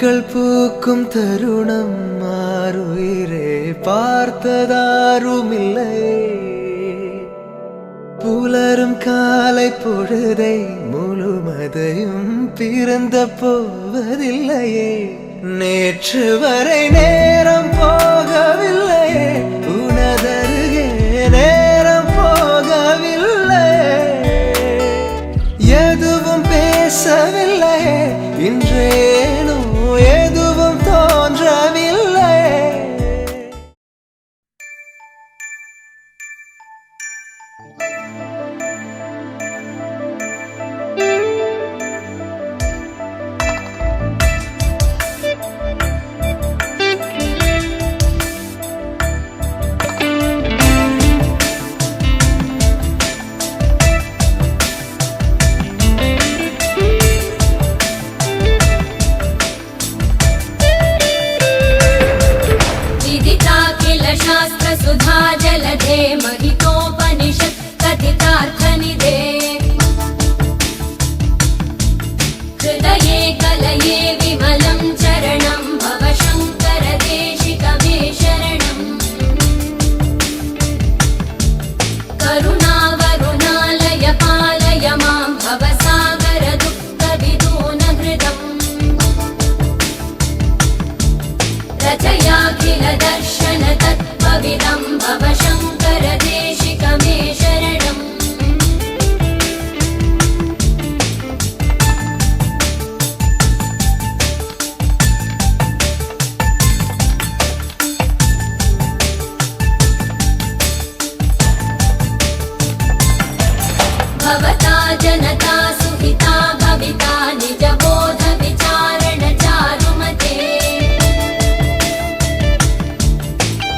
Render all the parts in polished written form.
பூக்கள் பூக்கும் தருணம் மாறுயிரே பார்த்ததாருமில்லை. புலரும் காலை பொழுதை முழுமதையும் பிறந்த போவதில்லையே. நேற்று வரை நேரம் போகவில்லையே, உனதருகே நேரம் போகவில்லை. எதுவும் பேசவில்லையே, இன்றேனோ எதுவும் தோன்றவில்லை. सुधा जलधे महितोपनिषत् कथितार्थनिधे हृदये कलये विमलं चरणं भव शङ्कर देशिकमे शरणम्. करुणावरुणालय पालय मां भवसागर दुःखविदूनहृदम्. रचयाखिल दर्शन तत्त्वविदं भव शङ्कर देशिकमे शरणम्. भवता जनता सुहिता भविता निजबोध विचारण चारुमते.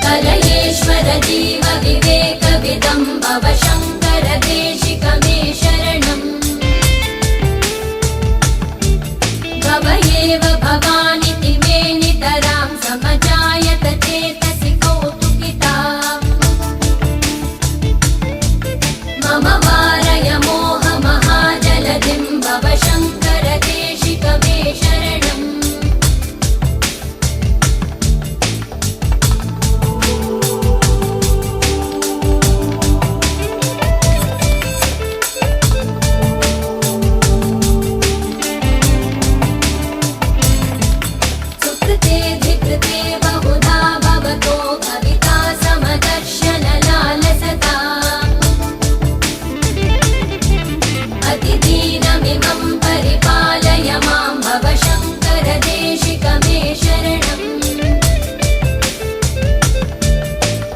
कलयेश्वर जीव विवेकविदं भव शङ्कर देशिकमे शरणम्. भव एव भवानिति मे नितरां समजायत चेतसि कौतुकिता. मम वारय मोहमहाजलधिं भव शङ्कर देशिकमे शरणम्. सुकृते धिकृते बहुधा भवतो भविता समदर्शन लालसता. अतिदीनमिमं परिपालय मां भव शङ्कर देशिकमे शरणम्.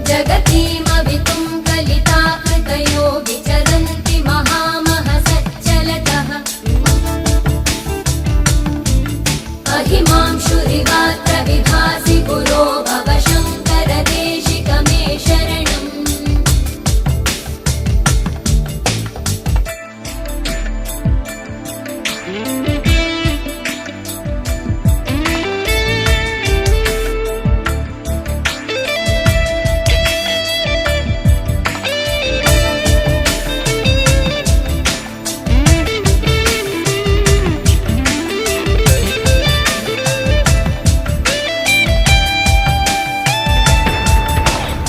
जगतीमवितुं कलिता कृतयो विचरन्ति महामहसच्चलतः. महिमांशुरिवात्र विभासि गुरो भव शङ्कर देशिकमे शरणम्.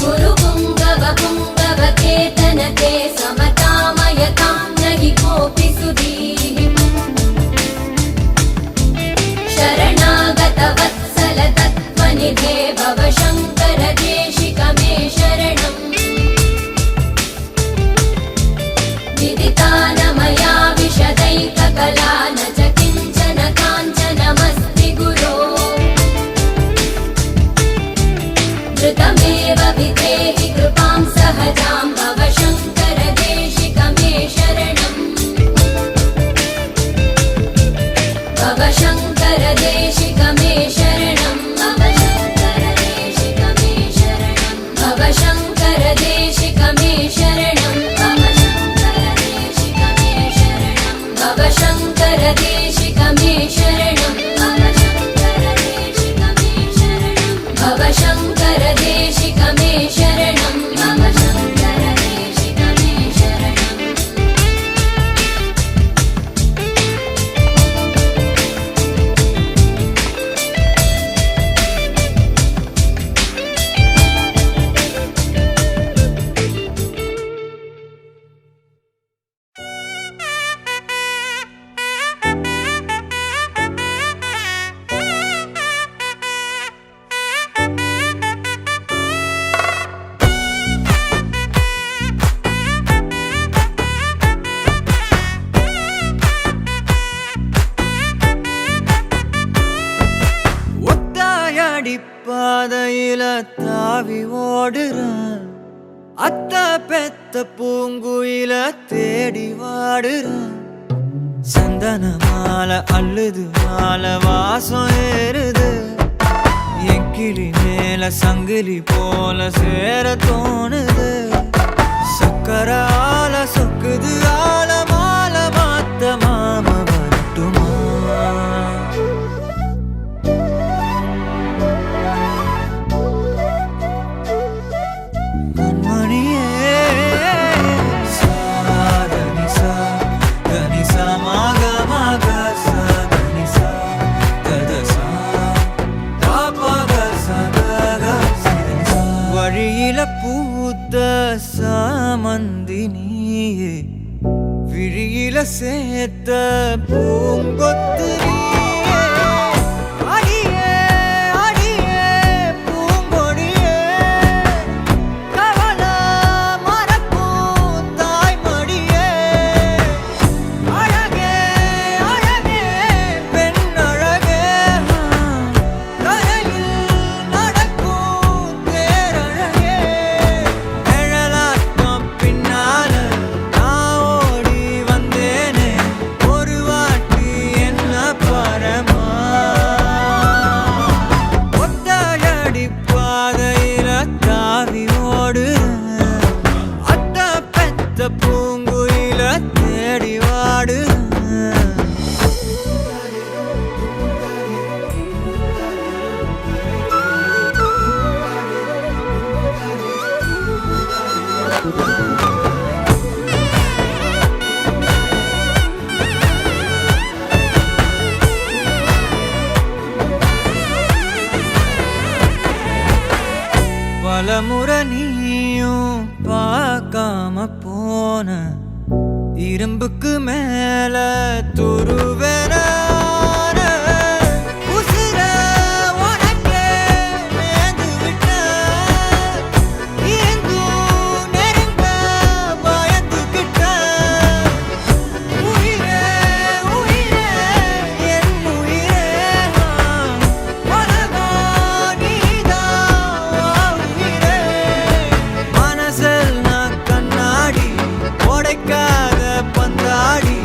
गुरुपुङ्गव पुङ्गवकेतनते समतामयतां न हि कोऽपि सुधीः. शरणागतवत्सल तत्त्वनिधे भव शङ्कर देशिकमे शरणम्. विदिता न मया विशदैककला न च किञ्चन काञ्चनमस्ति गुरो. धृतमेव विधेहि कृपां सहजां भव शङ्कर देशिकमे शरणम्. भव शङ्कर देशिकमे शरणम्. भव शङ्कर देशिकमे शरणम्. भव शङ्कर देशिकमे शरणम्. भव शङ्कर देशिकमे शरणम्. भव शङ्कर देशिकमे शरणम्. भव शङ्कर देशिकमे शरणम्. भव शङ्कर देशिकमे शरणम्. भव शङ्कर देशिकमे शरणम्. பாதையில தாவி ஓடுறான், அத்த பெத்த பூங்குயில தேடி வாடுறான். சந்தன மாலை அள்ளுது மாலை வாசம் ஏறுது, என் கிளி மேல சங்கிலி போல சேர தோணுது. சக்கர ஆல சொக்குது ஆல மால மாத்த மாம வரட்டுமா? கண்மணியே சாதனி சா தனி சா மாக மாக சா தனி சா தத சா தாபக சதக சிதனி சா. வழியில பூத்த சாமந்தி நீயே, விழியில சேர்த்த பூங்கொத்து நீயே. அடியே அடியே பூங்கொடியே, கவல மறக்கும் தாய்மடியே. அழகே அழகே பெண் அழகே, கரையில் நடக்கும் தேரழகே. நிழலாட்டம் பின்னால நான் ஓடி வந்தேனே, ஒரு வாட்டி என்ன பரமா. ஒத்தையடி பாதையில தாவி ஓடுறேன், அத்த பெத்த பூங்குயில தேடி வாடுறேன். பலமுறை நீயும் பார்க்காம போன, இரும்புக்கு மேல துருவென உசிர உனக்கே நேர்ந்து விட்ட, இருந்தும் நெருங்க பயந்துகிட்ட. உயிரே உயிரே என் உயிரே, உலகம் நீதான் உயிரே. மனசில் நான் கண்ணாடி உடைக்காத பந்தாடி,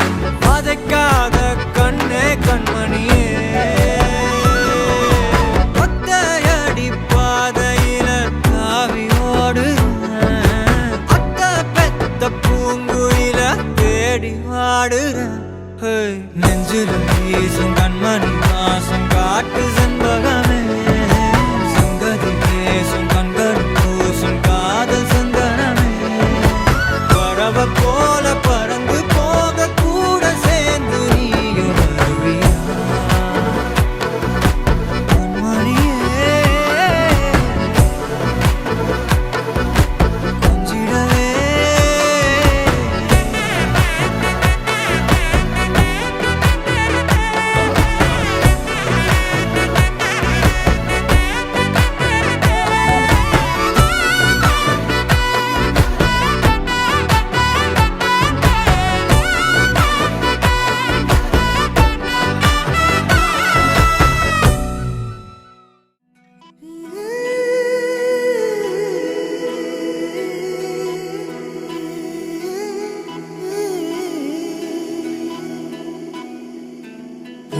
வதைக்காத கண்ணே கண்மணியே. ஒத்தையடி பாதையில தாவி ஓடுறேன், அத்த பெத்த பூங்குயில தேடி வாடுறேன். நெஞ்சில வீசும் கண்மணி வாசம் காட்டு செண்பகமே, சங்கதி பேசும் கண்கள் பூசும் காதல் சந்தனமே. பறவ போல பறந்து போக கூட சேர்ந்து நீயும் வருவியா? கண்மணியே கொஞ்சிடவே.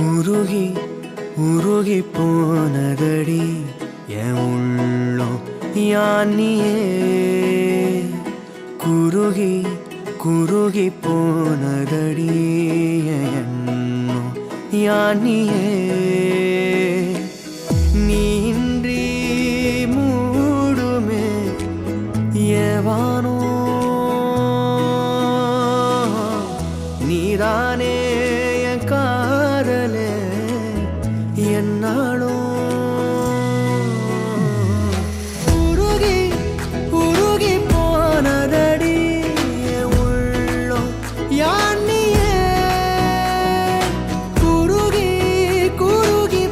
உருகி உருகி போனதடி என் உள்ளம் யானியே, குருகி குருகி போனதடி என் எண்ணம் யானியே. நீன்றி மூடுமே ஏவானோ, நீதானே என் காதலே என்னாலும். உருகி உருகி போனதடி என் உள்ளம் யானியே, குருகி குருகி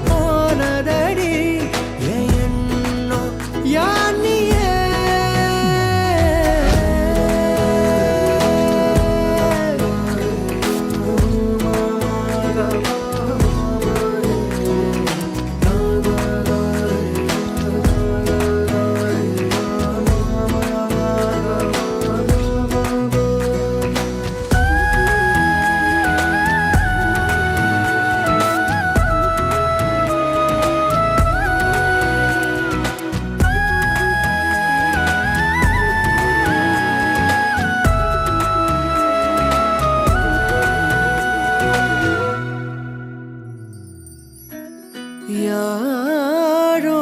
யாழோ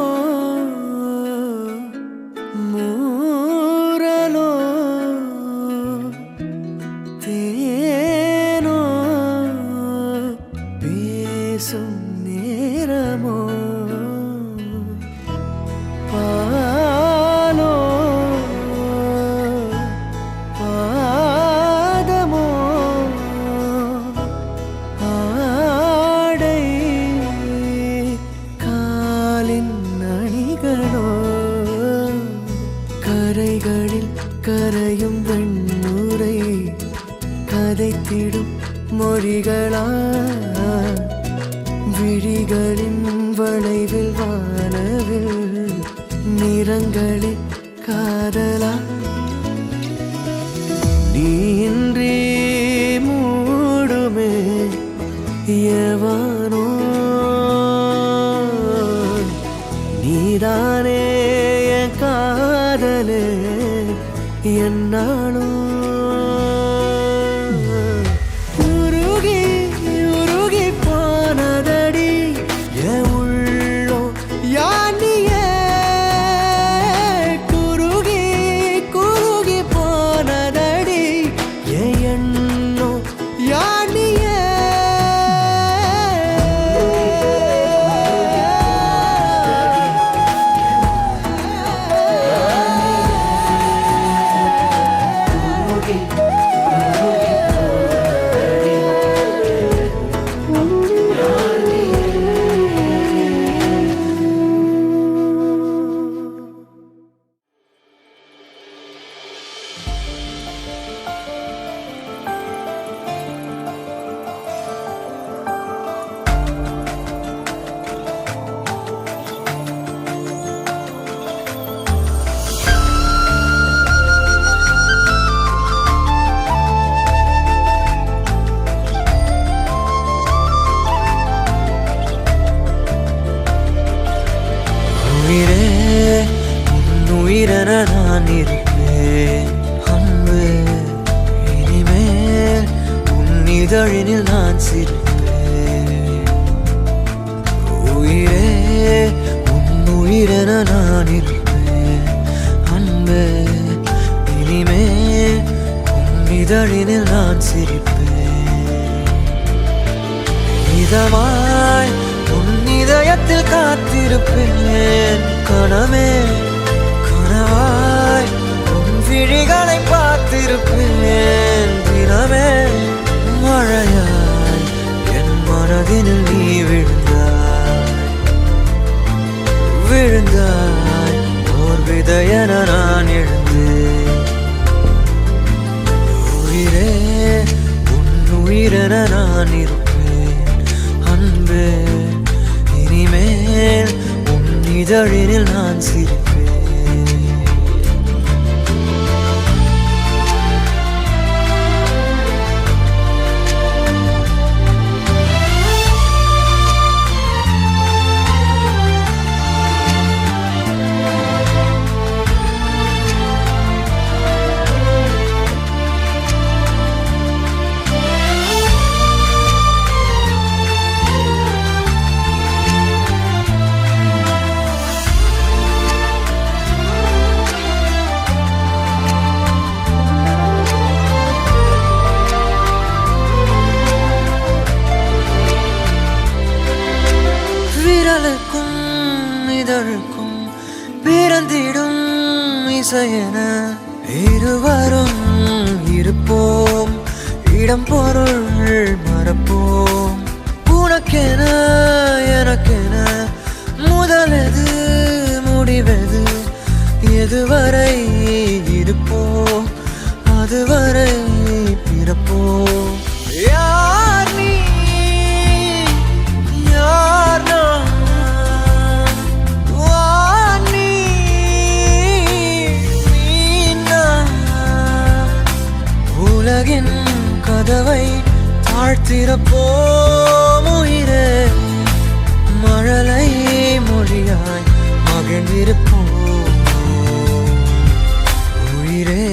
மூரலோ தேனோ பேசும் நேரமோ பாலோ பாதமோ ஆடை காலின் அணிகளோ கரைகளில் கரையும் வெண்ணுரை கதைத்திடும் மொழிகளா விழிகளின் வளைவில் வானவில் நிறங்களில் காதலா நீன்றி மூடுமே எவனோ நீதானே என் காதலே என்னாலும் உருகி உருகி போனதடி என் உள்ளோ யானியே குருகி குருகி போனதடி என் எண்ணோ யானியே உயிரே உன் உயிரென நான் இருப்பேன் அன்பு இனிமேல் உன் இதழினில் நான் சிரிப்பேன் உயிரே உன் உயிரென நான் இருப்பேன் அன்பு இனிமேல் உன் இதழினில் நான் சிரிப்பேன் இதமாய் உன் இதயத்தில் காத்திருப்பேன் கனமே கனவாய் உன் விழிகளை பார்த்திருப்பேன் தினமே மழையாய் என் மனதினில் நீ விழுந்தாய் ஓர் விதையென நான் எழுந்தேன் உயிரே உன் உயிரென நான் இருப்பேன் அன்பே இனிமேல் உன் இதழினில் நான் சிரிப்பேன் விரலுக்கும் இதழுக்கும் பிறந்திடும் இசையென இருவரும் இருப்போம் இடம் பொருள் மறப்போம் உனக்கென எனக்கென முதலெது முடிவெது எதுவரை இருப்போம் அதுவரை பிறப்போம் யார் நீ யார் நான் வானி நீ நான் உலகின் கதவை தாழ்த்திறப்போம் உயிரே மழலை மொழியாய் மகிழ்ந்திருப்போம் உயிரே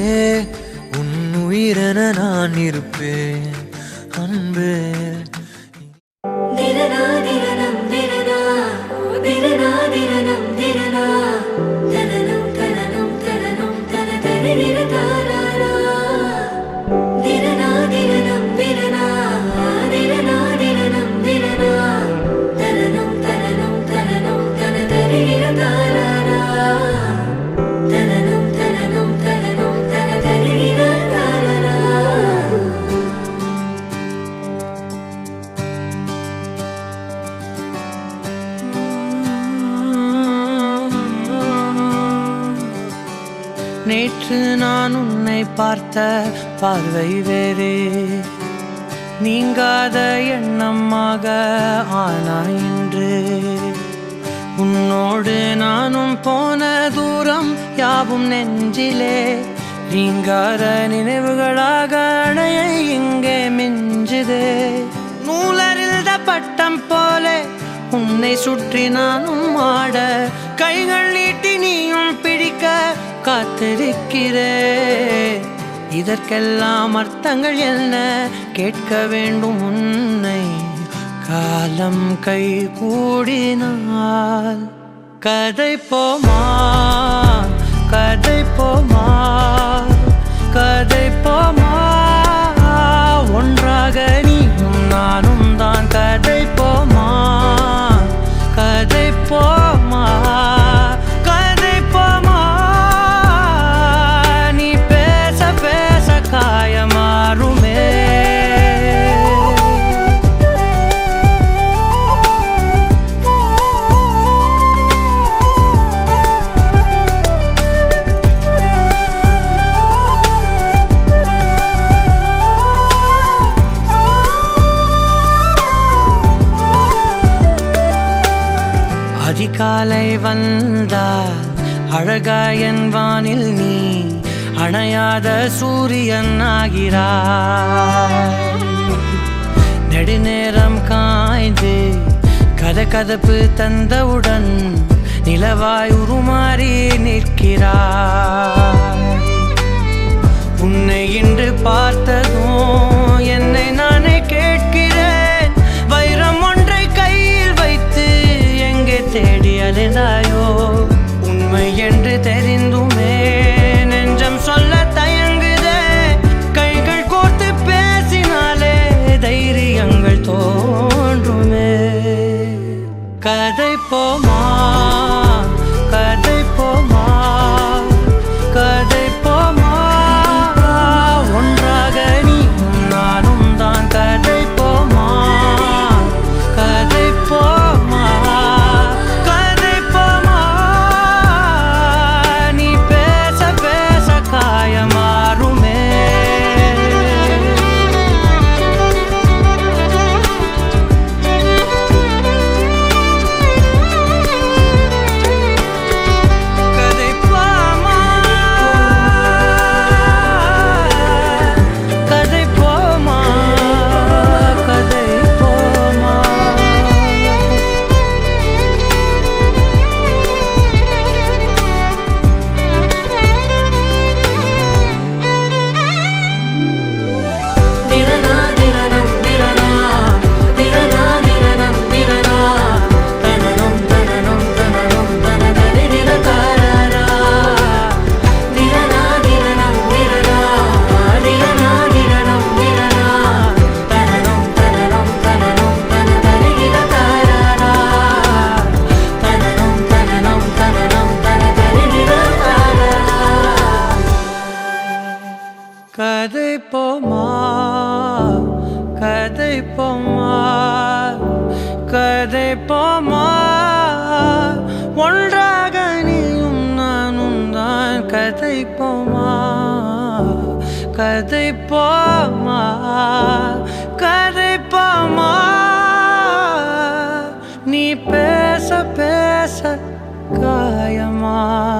உன் உயிரென நான் இருப்பேன் அன்பே திரனா திரனம் திரனா நேற்று நான் உன்னை பார்த்த பார்வை வேறே, நீங்காத எண்ணமாக ஆனாய் இன்று. உன்னோடு நானும் போன தூரம் யாவும் நெஞ்சிலே, நீங்காத நினைவுகளாக அணைய இங்கே மிஞ்சுதே. நூலறிந்த பட்டம் போல உன்னை சுற்றி நானும் ஆட, கைகள் நீட்டி நீயும் பிடிக்க காத்திருக்கிறே. இதற்கெல்லாம் அர்த்தங்கள் என்ன கேட்க வேண்டும் உன்னை, காலம் கை கூடினால். கதை போமா கதை போமா கதை போமா, ஒன்றாக நீயும் நானும் தான். கதை போமா கதை போமா கதை போமா, நீ பேச பேச காயமாறுமே. அதிகாலை வந்தால் அழகாயன் வானில் நீ அணையாத சூரியன் ஆகிறாய். நெடுநேரம் காய்ந்து கதகதப்பு தந்தவுடன் நிலவாய் உருமாறி நிற்கிறாய். உன்னை இன்று பார்த்ததும் என்னை நானே கேட்கிறேன், வைரம் ஒன்றை கையில் வைத்து எங்கே தேடி அலைந்தாயோ. உண்மை என்று தெரிந்துமே நெஞ்சம் சொல்ல தயங்குதே, கைகள் கோர்த்து பேசினாலே தைரியங்கள் தோன்றுமே. கதை போமா கதை போமா கதை போமா, ஒன்றாக நீயும் நானும் தான். கதை போமா கதை போமா கதை போமா, நீ பேச பேச காயமாறுமே. கதை போமா கதை போமா கதை போமா. திரனா திரனம் திரனா திரனா திரனம் திரனா, தனனம் தனனம் தனனம் தனதரி நிரகாரா. திரனா திரனம் திரனா திரனா திரனம் திரனா, தனனம் தனனம் தனனம் தனதரி நிரகாரா. தனனம் தனனம் தனனம் தனதரி நிரகாரா. கதை போமா கதை போமா கதை போமா, ஒன்றாக நீயும் நானும் தான். கதை போமா கதை போமா கதை போமா, நீ பேச பேச காயமாறுமே.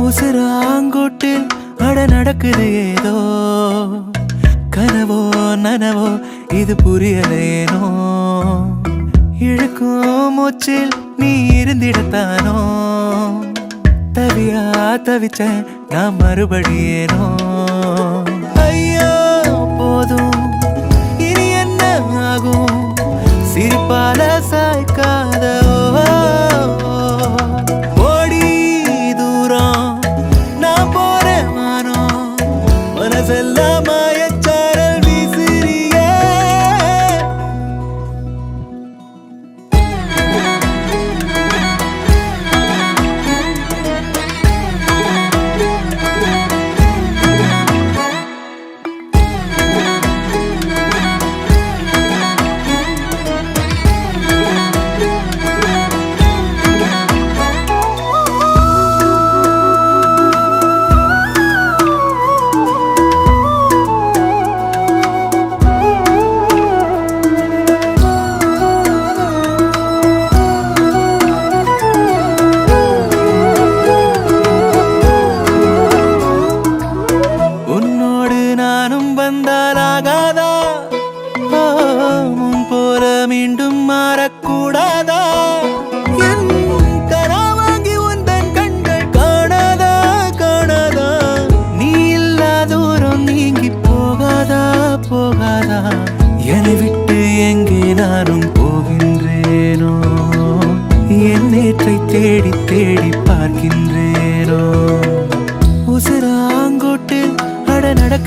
உசுராங்கோட்டில் அட நடக்குது ஏதோ, கனவோ நனவோ இது புரியலேனோ. இழுக்கும் மூச்சில் நீ இருந்திடத்தானோ, தவியா தவிச்ச நான் மறுபடியேனோ. ஐயோ போதும் இனி என்ன ஆகும், சிரிப்பால சாய்க்காத ஓடி தூரம் நான் போறேன் வானம், மனசெல்லாம் மாயச்சாரல் வீசுறியே.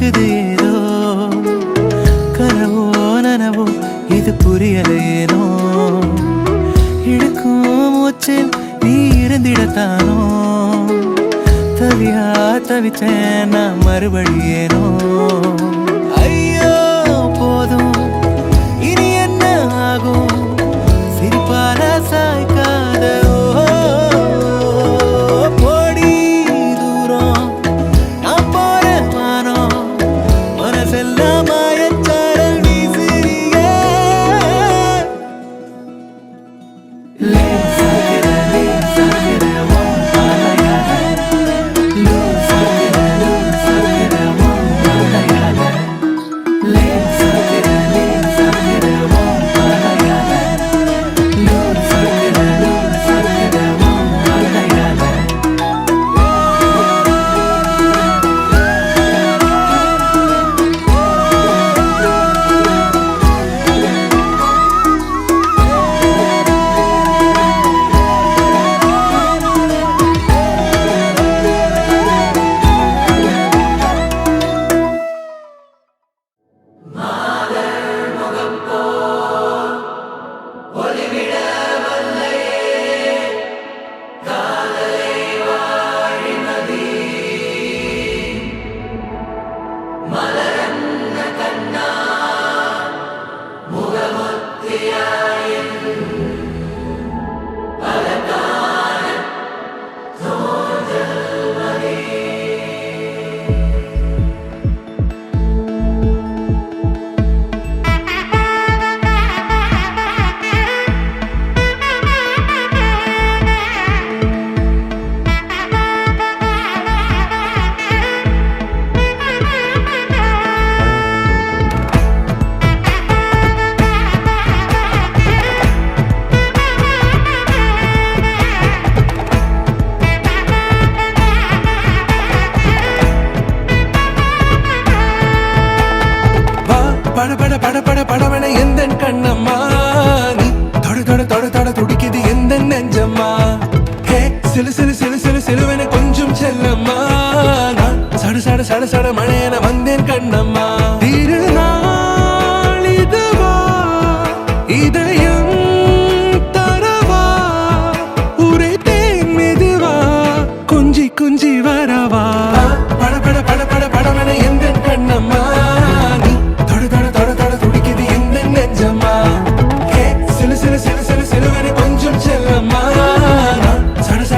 இருக்குது ஏதோ கனவோ நனவோ இது புரியலையேனோ இழுக்கும் மூச்சில் நீ இருந்திடத்தானோ தவியா தவிச்சேன் நான் மறுபடியேனோ ஐயோ போதும் இனி என்ன ஆகும் சிரிப்பால சாய்க்காத போடி தூரம் நான் போறேன் வானம் மனசெல்லாம் மாயச்சாரல் வீசுறிய படவன எந்த கண்ணம்மா நீ தொட தொட தொட தொட துடிக்குது எந்த நெஞ்சம்மா ஹே சிலு சிலு சிலு சிலு சிலுவன கொஞ்சம் செல்லம்மா நான் சட சட சட சட மழையன வந்தேன் கண்ணம்மா திருநாள் இதுவா இதயம் தரவா ஒரே தேன் மெதுவா கொஞ்சி கொஞ்சி வரவா பட பட பட பட படவன எந்த கண்ணம்மா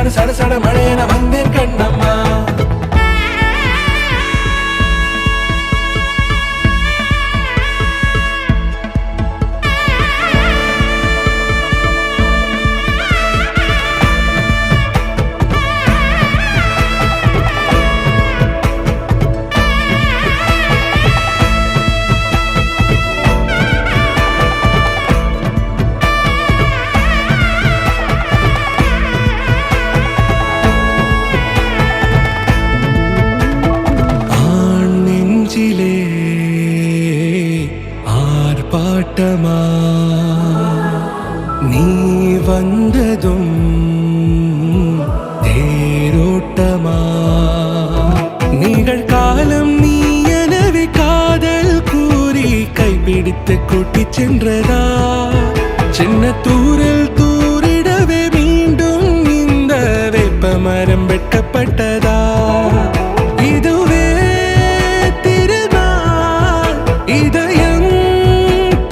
சட சட மழையன வந்தேன் கண்ணம்மா ஆர்ப்பாட்டமா நீ வந்ததும் தேரோட்டமா நிகழ்காலம் நீ எனவே காதல் கூறி கைப்பிடித்து கூட்டிச் சென்றதா சின்ன தூரல் தூரிடவே மீண்டும் இந்த வேப்ப மரம் வெட்கப்பட்டதா இதுவே திருநாள் இதயம்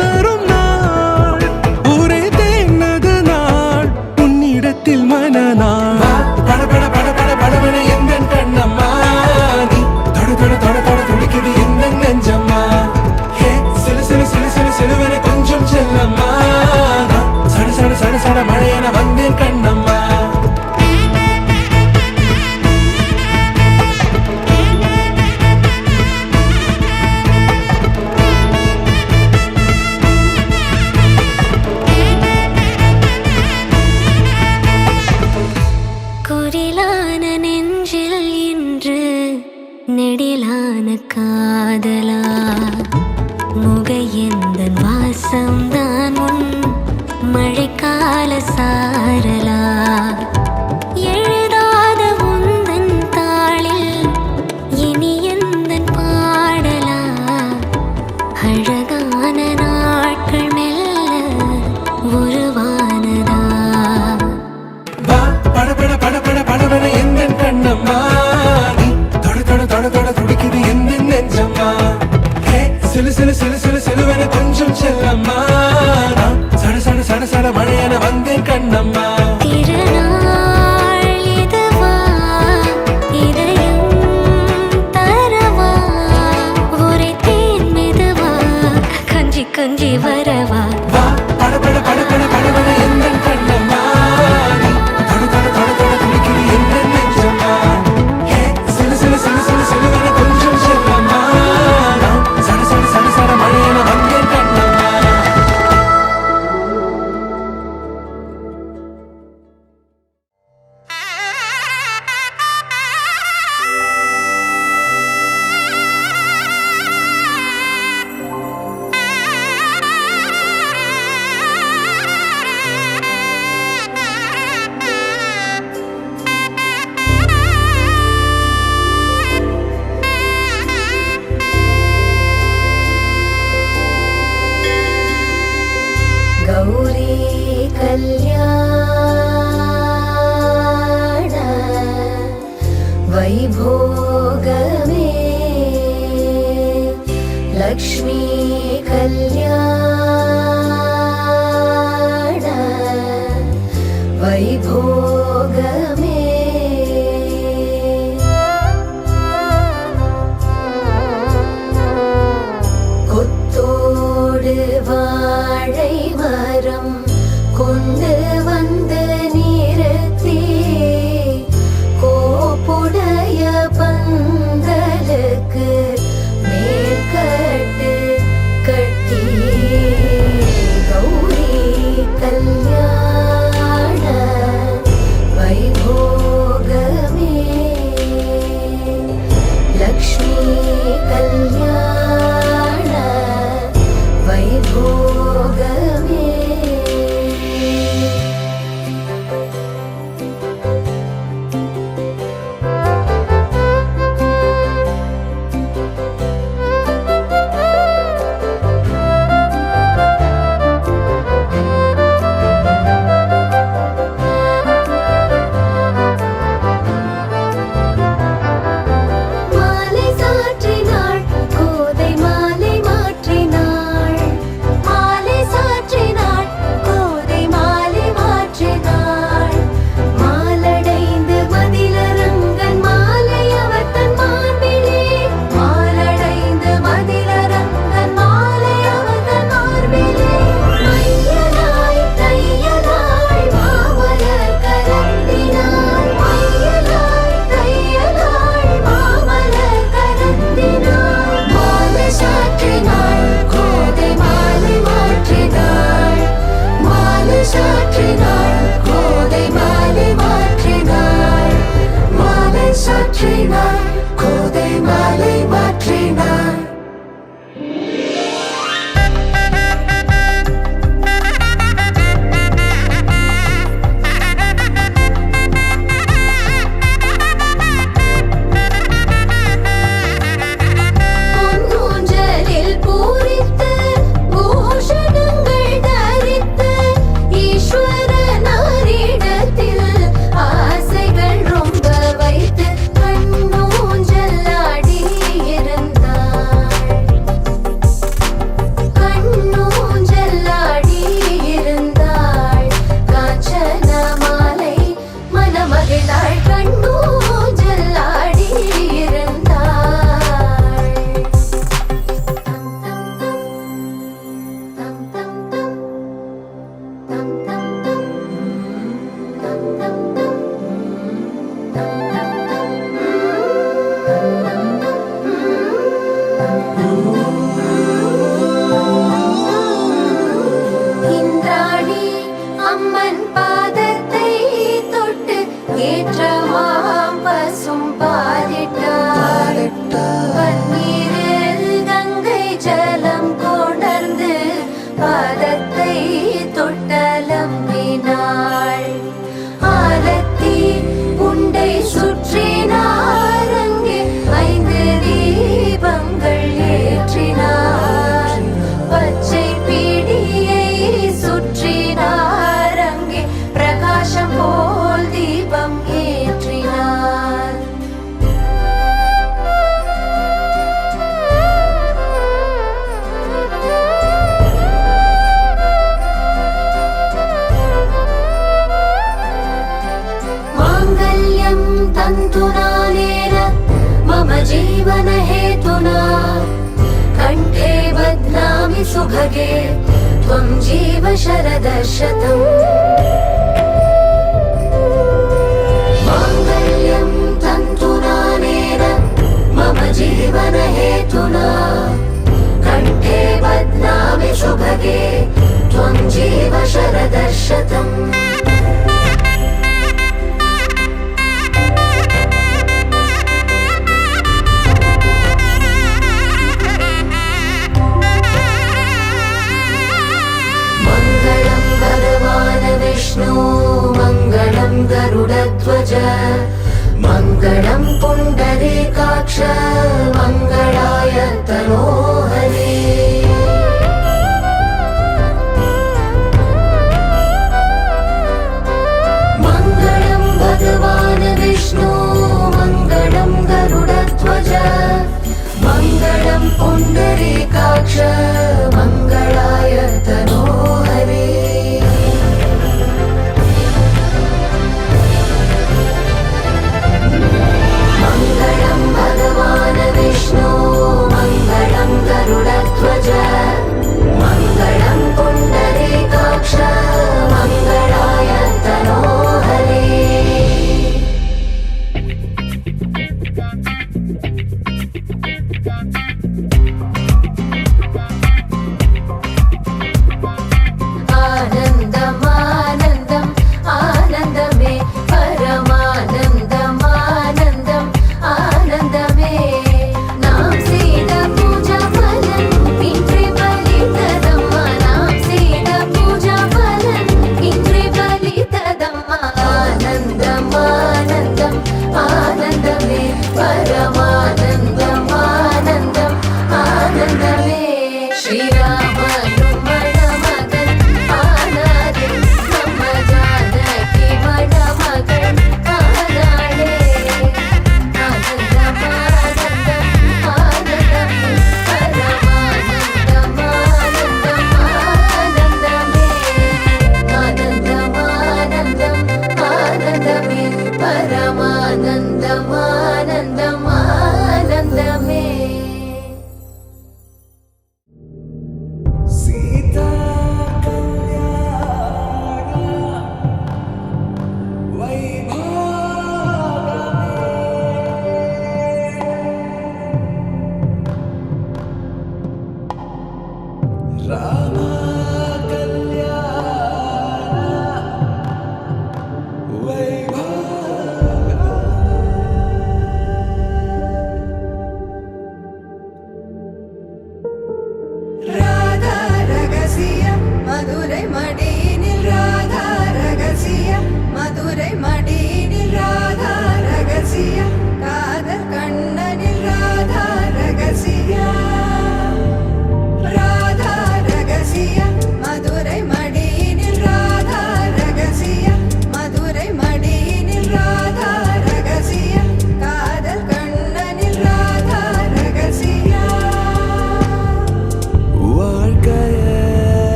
தரும் நாள் ஒரே தேனது நாள் உன்னிடத்தில் மனநாள் பட பட பட பட படவன எந்த கண்ணம்மா நீ தொட தொட தொட தொட துடிக்குது எந்த நெஞ்சம்மா ஹே சிலு சிலு சிலு சிலு சிலுவன கொஞ்சம் செல்லம்மா சட சட சட சட மழையன வந்தேன் கண்ணம்மா நெடிலான காதலா முகையெந்தன் வாசம்தான் உன் மழைக்கால சாரலா எழுதாத உந்தன் தாளில் இனி எந்தன் பாடலா वैभोगमे लक्ष्मी कल्याण वैभोगमे கொத்தோடு வாழை மரம் கொண்டு வந்து நிறுத்தி கோப்புடைய பந்தலுக்கு மேற்கட்டு கட்டி கௌரி கல்யாண வைபோகமே லக்ஷ்மி கல்யாண வைபோகமே மாலை சாற்றினாள் கோதை மாலை மாற்றினாள் மாலை சாற்றினாள் கோதை மாலை மாற்றினாள் மாலடைந்து மதிலரங்கன் மாலை அவர் தன் மார்பிலே மாலடைந்து மதிலரங்கன் மாலை அவர் தன் மார்பிலே மையலாய் தையலாய் மாமலர் கரத்தினாள் மையலாய் தையலாய் மாமலர் கரத்தினாள் மாலை சாற்றினாள் கோதை மாலை மாற்றினாள் மாலை சாற்றினாள் கோதை மாலை மாற்றினாள் மாலை சாற்றினாள் கோதை மாலை மாற்றினாள் பொன்னூஞ்சலில் பூரித்து பூஷணங்கள் தரித்து ஈஸ்வரனாரிடத்தில் ஆசைகள் ரொம்ப வைத்து கண்ணூஞ்சல் ஆடி இருந்தாள் கண்ணூஞ்சல் ஆடி இருந்தாள் காஞ்சன மாலை மனமகிழ்ந்தாள் கண்ணூஞ்சல் ஆடி இருந்தாள் தம் தம் தம் தம் தம் தம் தம் தம் இந்திராணி அம்மன் பாதத்தை தொட்டு ஏற்றமாம் பசும் பாலிட்டாள் பன்னீரில் கங்கை ஜலம் கொணர்ந்து பாதத்தை தொட்டலம்பினாள் ஆலத்தி உண்டை சுற்றினார் அங்கே 5 தீபங்கள் ஏற்றினார் பச்சை பீடியை சுற்றினார் அங்கே பிரகாசம் போல் தீபம் ஏற்றினார் மாங்கல்யம் தந்துநானேன மம ஜீவன ஹேதுனா கண்டே பத்னாமி சுபगे त्वं जीव शरदशतम् माङ्गल्यं तन्तुनानेन मम जीवन हेतुना कण्ठे बध्नामि शुभगे त्वं जीव शरदशतम् मङ्गलं भगवान् विष्णु मङ्गलं गरुडध्वज मङ्गलं पुण्डरीकाक्ष मङ्गलाय तनोहरे मङ्गलं भगवान् विष्णु मङ्गलं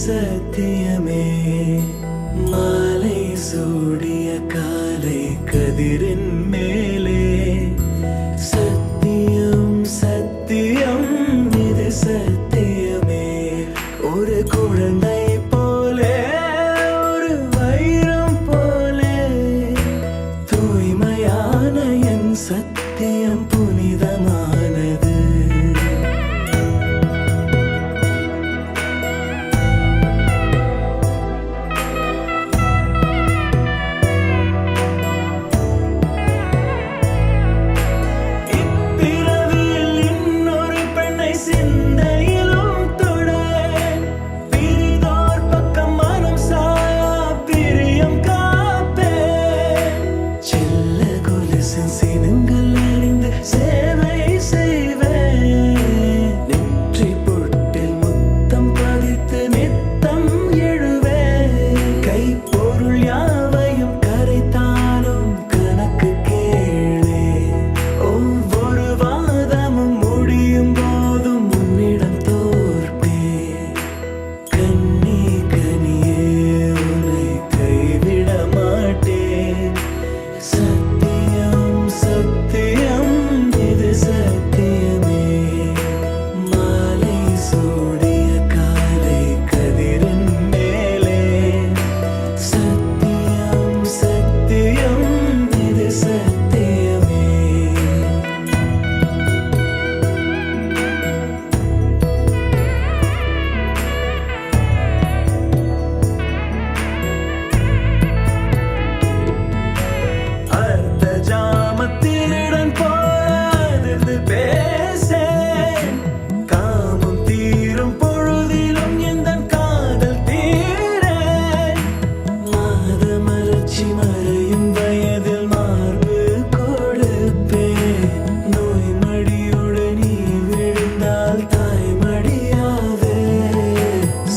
சத்தியமே மாலை சூடிய காலை கதிரின் மேலே சத்தியம் சத்தியம் இது சத்தியமே ஒரு குழந்தை போலே ஒரு வைரம் போலே தூய்மையான என் சத்தியம் புனிதமானது இப்பிறவியில் இன்னொரு பெண்ணை சிந்தையிலும் தொட பிரிதோர் பக்கம் மனம் சாயா பிரியம் காப்பேன் செல்ல கொலுசின் சினங்கள் அறிந்து சேவை செய்வேன் நெற்றி பொட்டில் முத்தம் பதித்து நித்தம் எழுவேன் கைப்பொருள் யாவையும் கரைத்தாலும் கணக்கு கேளே ஒவ்வொரு வாதமும் முடியும் போதும் உன்னிடம் தோற்பேன் கண்ணி கனியே உன்னை கைவிட மாட்டேன் சத்தியம் சத்தியம் இது சத்தியமே மாலை சூடிய காலை கதிரின் மேலே சத்தியம் சத்தியம் இது சத்தியமே அர்த்த ஜாமத்தினுடன் போராது பேசேன் காமம் தீரும் பொழுதிலும் எந்தன் காதல் தீரேன் மாத மலர்ச்சி மறையும் வயதில் மார்பு கொடுப்பேன் நோய் மடியுடன் நீ விழுந்தால் தாய் மடியாவே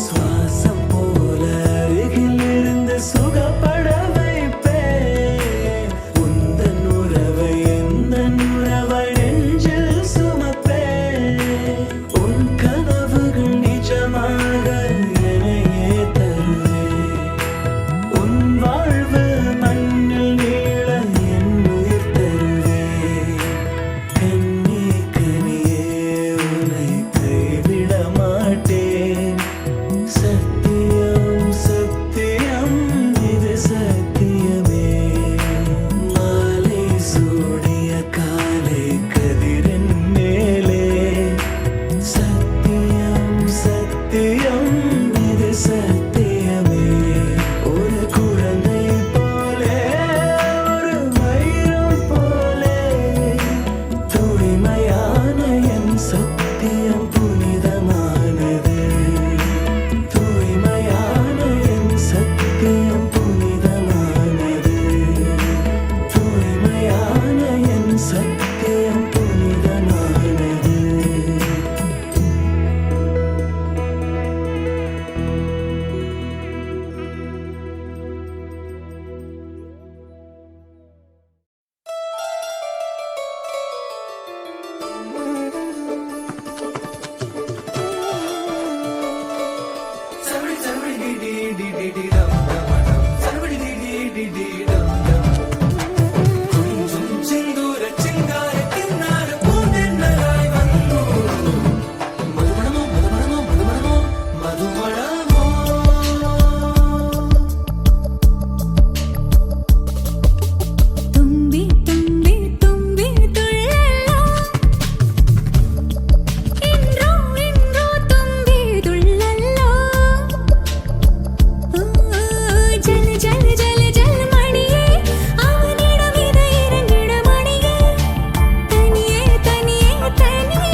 சுவாசம் போல அருகில் இருந்து சுகப்பட வைப்பேன் உந்தன் உறவை எந்தன் உறவை நெஞ்சில் சுமப்பேன் உன் கனவுகள் நிஜமாக என்னையே தருவேன் உன் வாழ்வு மண்ணில் நீள என் உயிர் தருவேன் கண்ணி கனியே உன்னை கைவிட மாட்டேன் சத்தியம் சத்தியம் இது சத்தியமே மாலை சூடிய காலை கதிரின் மேலே சத்தியம் சத்தியம் இது சத்தியமே ஒரு குழந்தை போலே ஒரு வைரம் போலே தூய்மையான என் சத்தியம் புனிதமானது தூய்மையான என் சத்தியம் புனிதமானது தூய்மையான என் சத்தியம் புனிதமானது தும்பி தும்பி தும்பி துள்ளலா இன்றோ இன்றோ தும்பி துள்ளலா ஜல் ஜல் ஜல் ஜல் மணியே அவனிடம் இதை இரண்டிட மணியே தனியே தனியே தனியே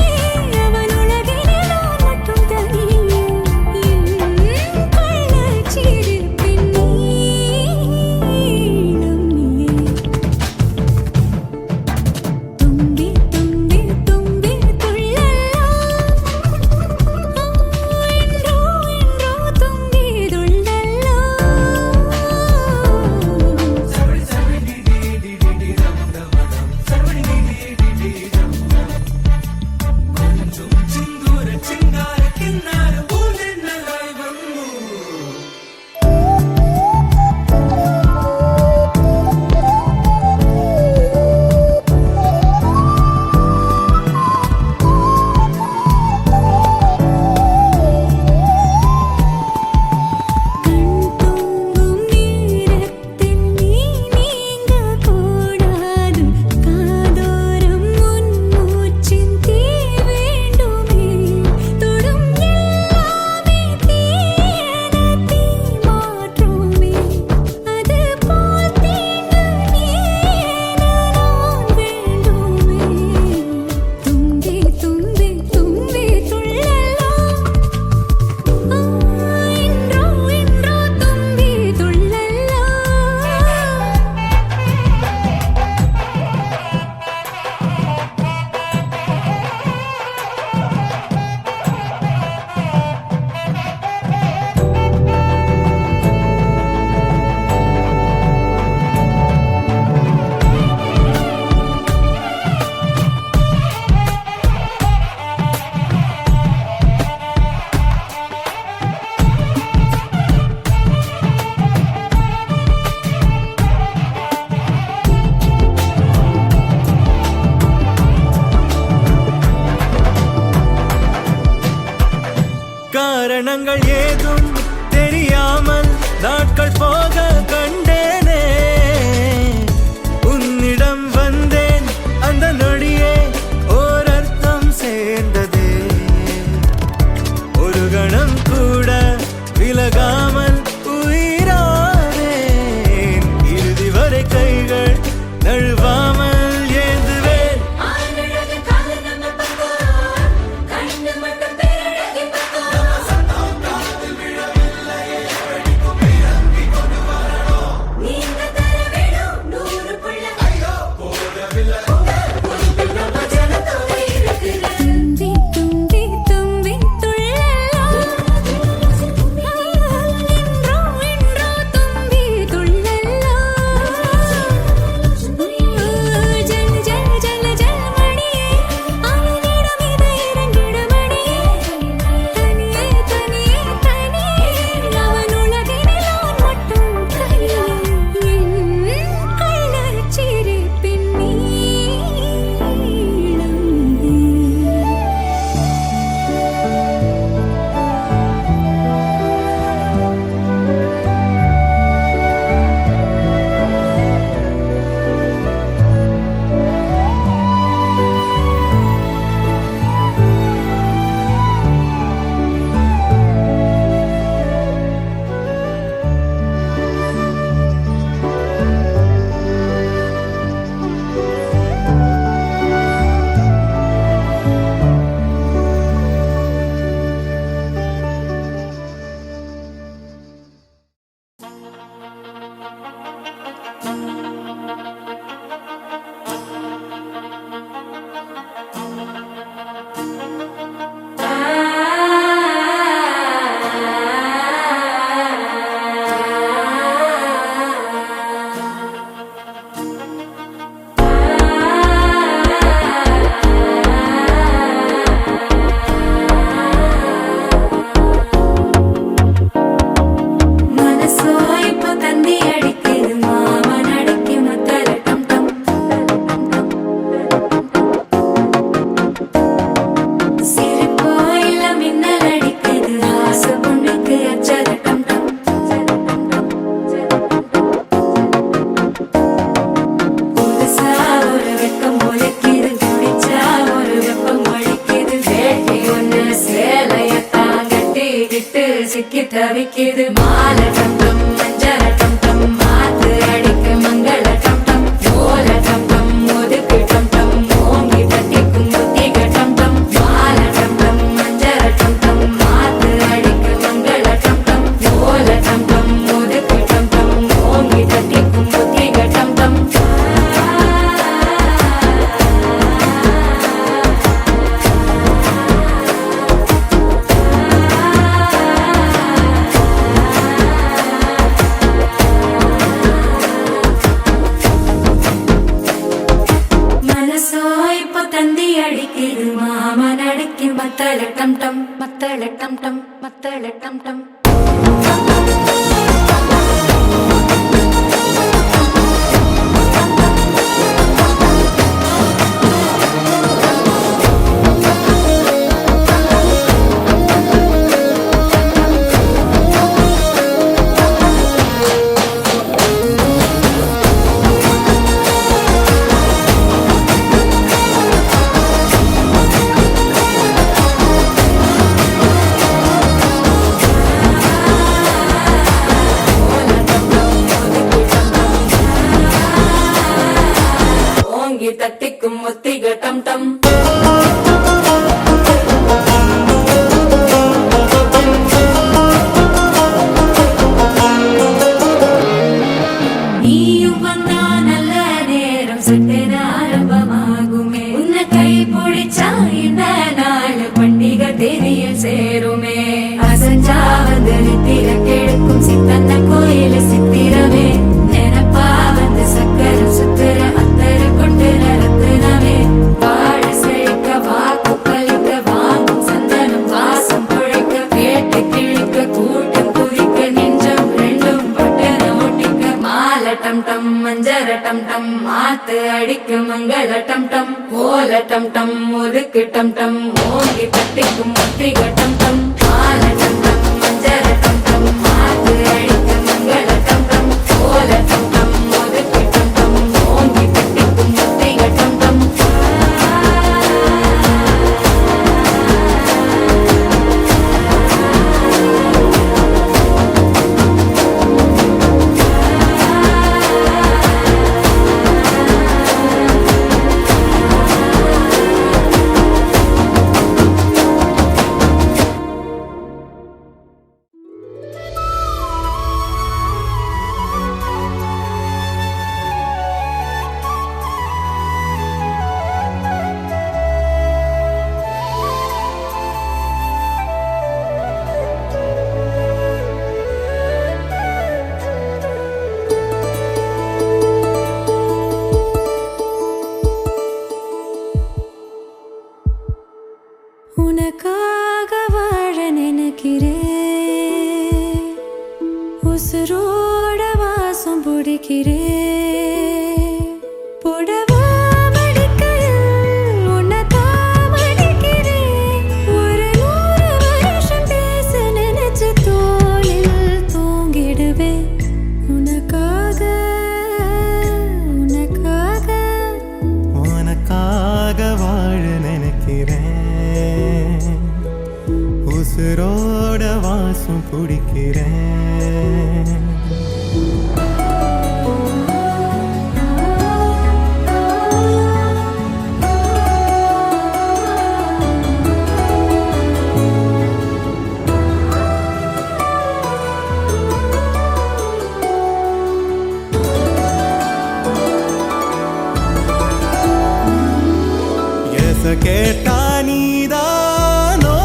அவன் உலகிலே நான் மட்டும் தனியே கள்ளச்சிறு பெண்ணே நீயே தும்பி தும்பி தும்பி துள்ளலா இன்றோ இன்றோ தும்பி துள்ளலா காரணங்கள் ஏதும் தெரியாமல் நாட்கள் போக கண்டேனே உன்னிடம் வந்தேன் அந்த நொடியே ஓர் அர்த்தம் சேர்ந்ததே ஒரு கணம் கூட விலகாமல் உயிரானேன் இறுதி வரை கைகள் நழுவாமல் ஏந்துவேன் சிக்கி தவிக்குது மாலை டம் டம் மஞ்சள் டம் டம் மாத்து அடிக்கு மங்கள டம் டம் ஓல டம் டம் ஒதுக்கு டம் டம் ஓங்கி தட்டிக்கும் புத்திக டம் டம் மாலை டம் டம் மஞ்சள் டம் டம் மாத்து அடிக்கு மங்கள டம் டம் ஓல டம் டம் ஒதுக்கு டம் டம் ஓங்கி தட்டிக்கும் புத்திக டம் டம் அடிக்குது மாமன் அடிக்கு மத்தள டம் டம் மத்தள டம் டம் மத்தள டம் டம் தட்டிக்கும் முத்திக டம் டம் நீயும் வந்தா நல்ல நேரம் சட்டென ஆரம்பமாகுமே உன்னை கை பிடிச்சா இந்த நாள் பண்டிகை தேதியில் சேருமே அசஞ்சா வந்து நித்திர கெடுக்கும் சித்தன்ன கோயில சித்திரமே நினப்பா வந்து சக்கரம் சுத்துற அத்தர கொண்டு நடத்துனவே வாழ செழிக்க வாக்கு பலிக்க வாங்கும் சந்தனம் வாசம் பொழைக்க கேட்டு கிழிக்க கூட்டம் குதிக்க நெஞ்சம் ரெண்டும் பட்டன ஒட்டிக்க மாலை டம் டம் மஞ்சர டம் டம் மாத்து அடிக்க மங்கள டம் டம் ஓல டம் டம் ஒதுக்கு டம் டம் ஓங்கி தட்டிக்கும் முத்திக டம் டம் மால டம் டம் மஞ்சர டம் டம் மாத்து அடிக்க மங்கள டம் டம் கோல டம் டம் ஒதுக்கு டம் டம் ஓங்கி கட்டிக்கும் முத்திக டம் டம் உனக்காக வாழ நினைக்கிறேன் உசுரோட வாசம் பிடிக்கிறேன் புடவா மடிக்கையில் உன்னை தாமடிக்கிறேன் ஒரு 100 வருஷம் பேச நினைச்சு தோளில் தூங்கிடுவேன் உனக்காக உனக்காக உனக்காக வாழ நினைக்கிறேன் உசுரோட வாசம் பிடிக்கிறேன் கேட்டா நீதானோ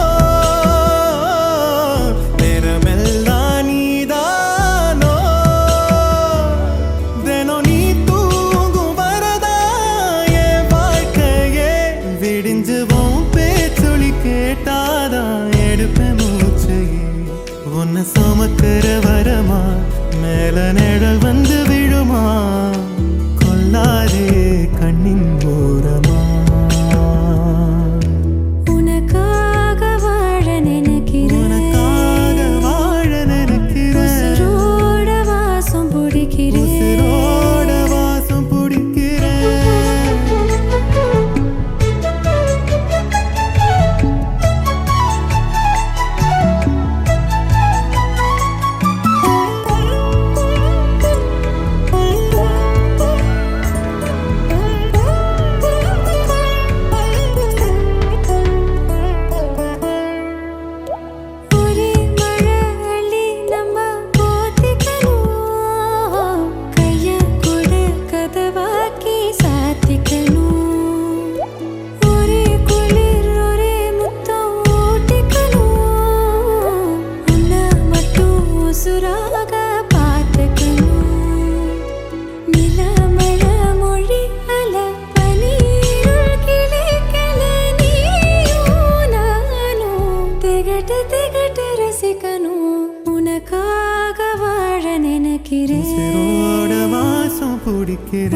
நேரமெல்லாம் நீதானோ தினம் நீ தூங்கும் வரதா என் வாழ்க்கையே விடிஞ்சுவோம் பேச்சொலி கேட்டாதான் எடுப்பேன் மூச்சையே உன்னை சுமக்கிற வரமா மேல நிழல் வந்து விழுமா கொல்லாதே கண்ணின் ஓரமா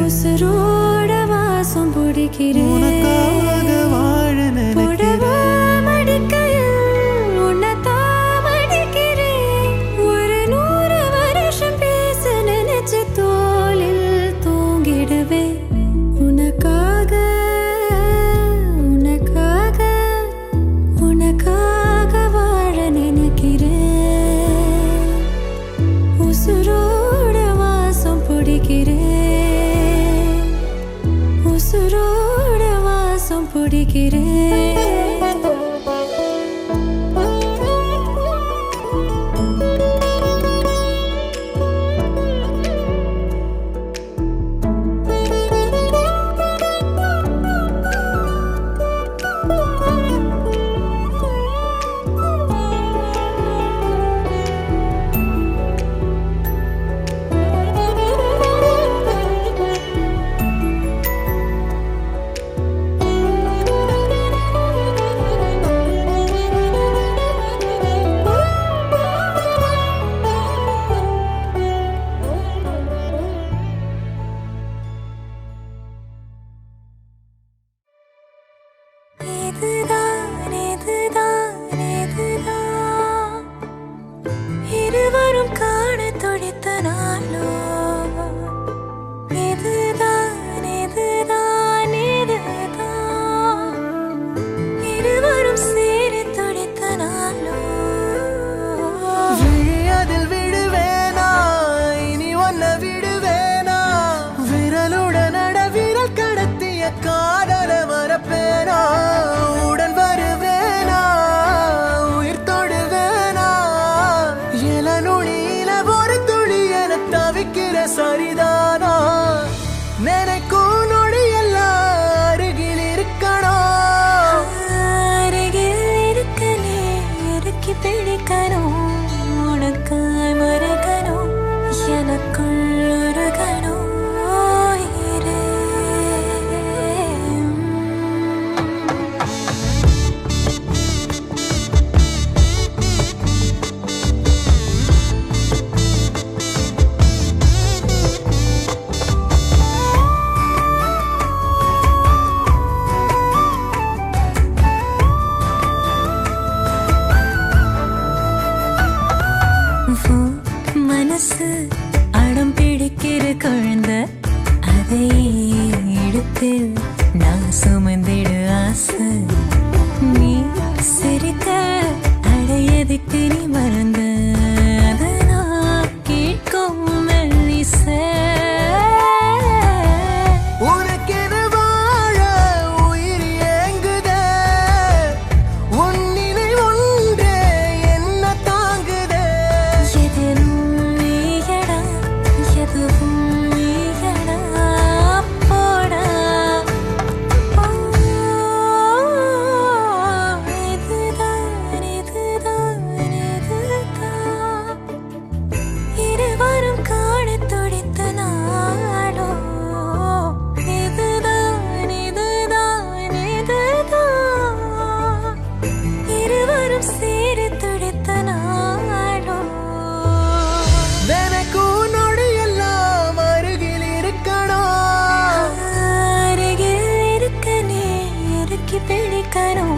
உசுரோட வாசம் பிடிக்கிறேன் உனக்காக வாழ நினைக்கிறேன் மடிக்கையில் உன்னை தாமடிக்கிறேன் ஒரு 100 வருஷம் பேச நினைச்சு தோளில் தூங்கிடுவேன் உனக்காக உனக்காக உனக்காக வாழ நினைக்கிறேன் உசுரோட வாசம் பிடிக்கிறேன் உசுரோட வாசம் பிடிக்கிறேன் நானும் சேர துடித்த நாளோ எனக்கு உன்னோடு எல்லாம் அருகில் இருக்கணும் அருகில் இருக்க நீ இறுக்கி பிடிக்கணும்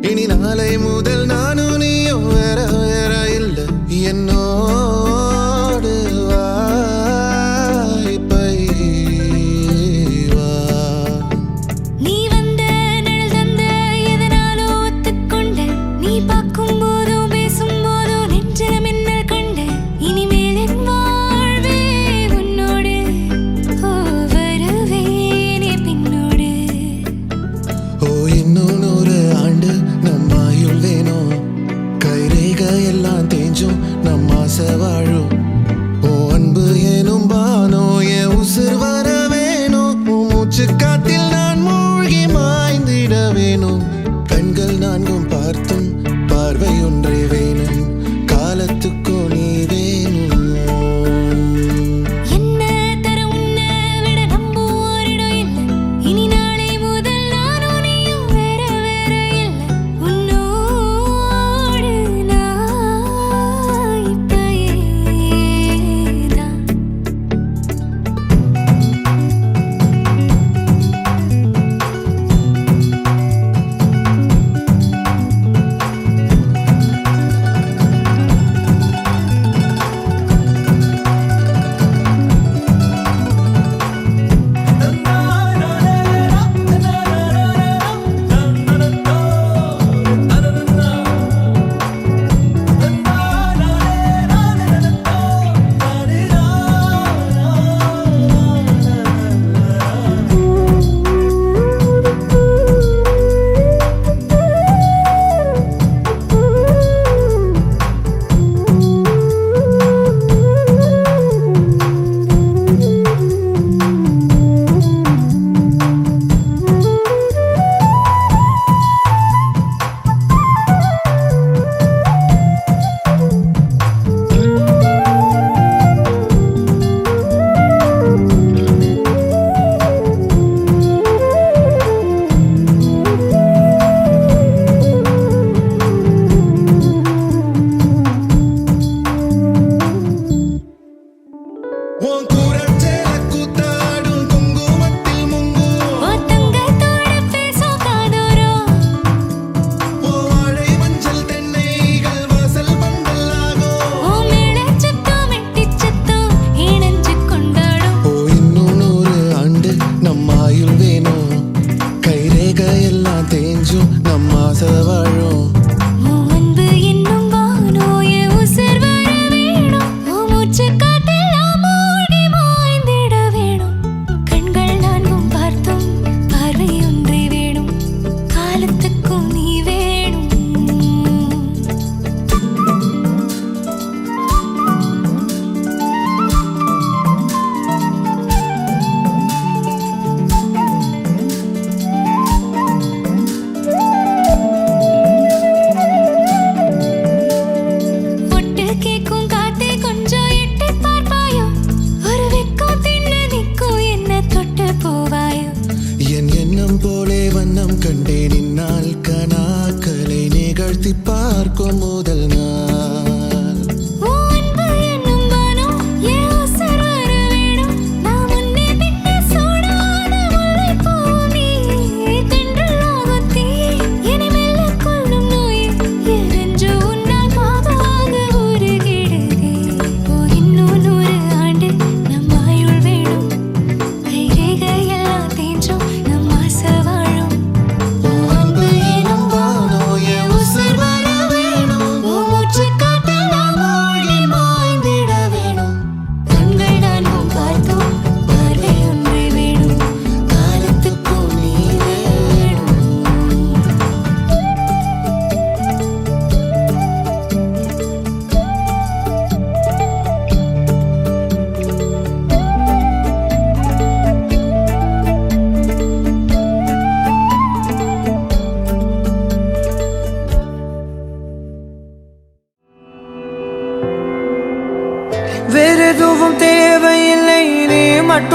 இனி நாளை முதல் நானும் நீயும் வேற வேற இல்ல என்னோடு வாய்ப்பை வா நீ வந்த நிழல் தந்த எதனாலோ ஒத்துக்கொண்ட நீ பார்க்கும் போதும் பேசும் போதும் நெஞ்சில மின்னல் கண்ட இனிமேல் என் வாழ்வே உன்னோடு வருவேனே பின்னோடு ஓ இன்னும் 100 ஆண்டு நம்ம ஆயுள் வேணும் கைரேக எல்லாம் தேஞ்சும் நம்ம ஆசை வாழும் ஓ அன்பு ஏனும் பானோ என் உசுர் வர வேணும் உன் மூச்சு காத்தில் நான் மூழ்கி மாய்ந்திட வேணும் கண்கள் நான்கும் பார்த்தும் பார்வை ஒன்றே வேணும் காலத்துக்கும் நீ வேணும் என்ன தர உன்னை விட நம்பும் ஓரிடம் இல்லை இனி நாளை முதல் நானும் நீயும் வேற வேற இல்லை உன்னோடு நான் இப்பயேதான்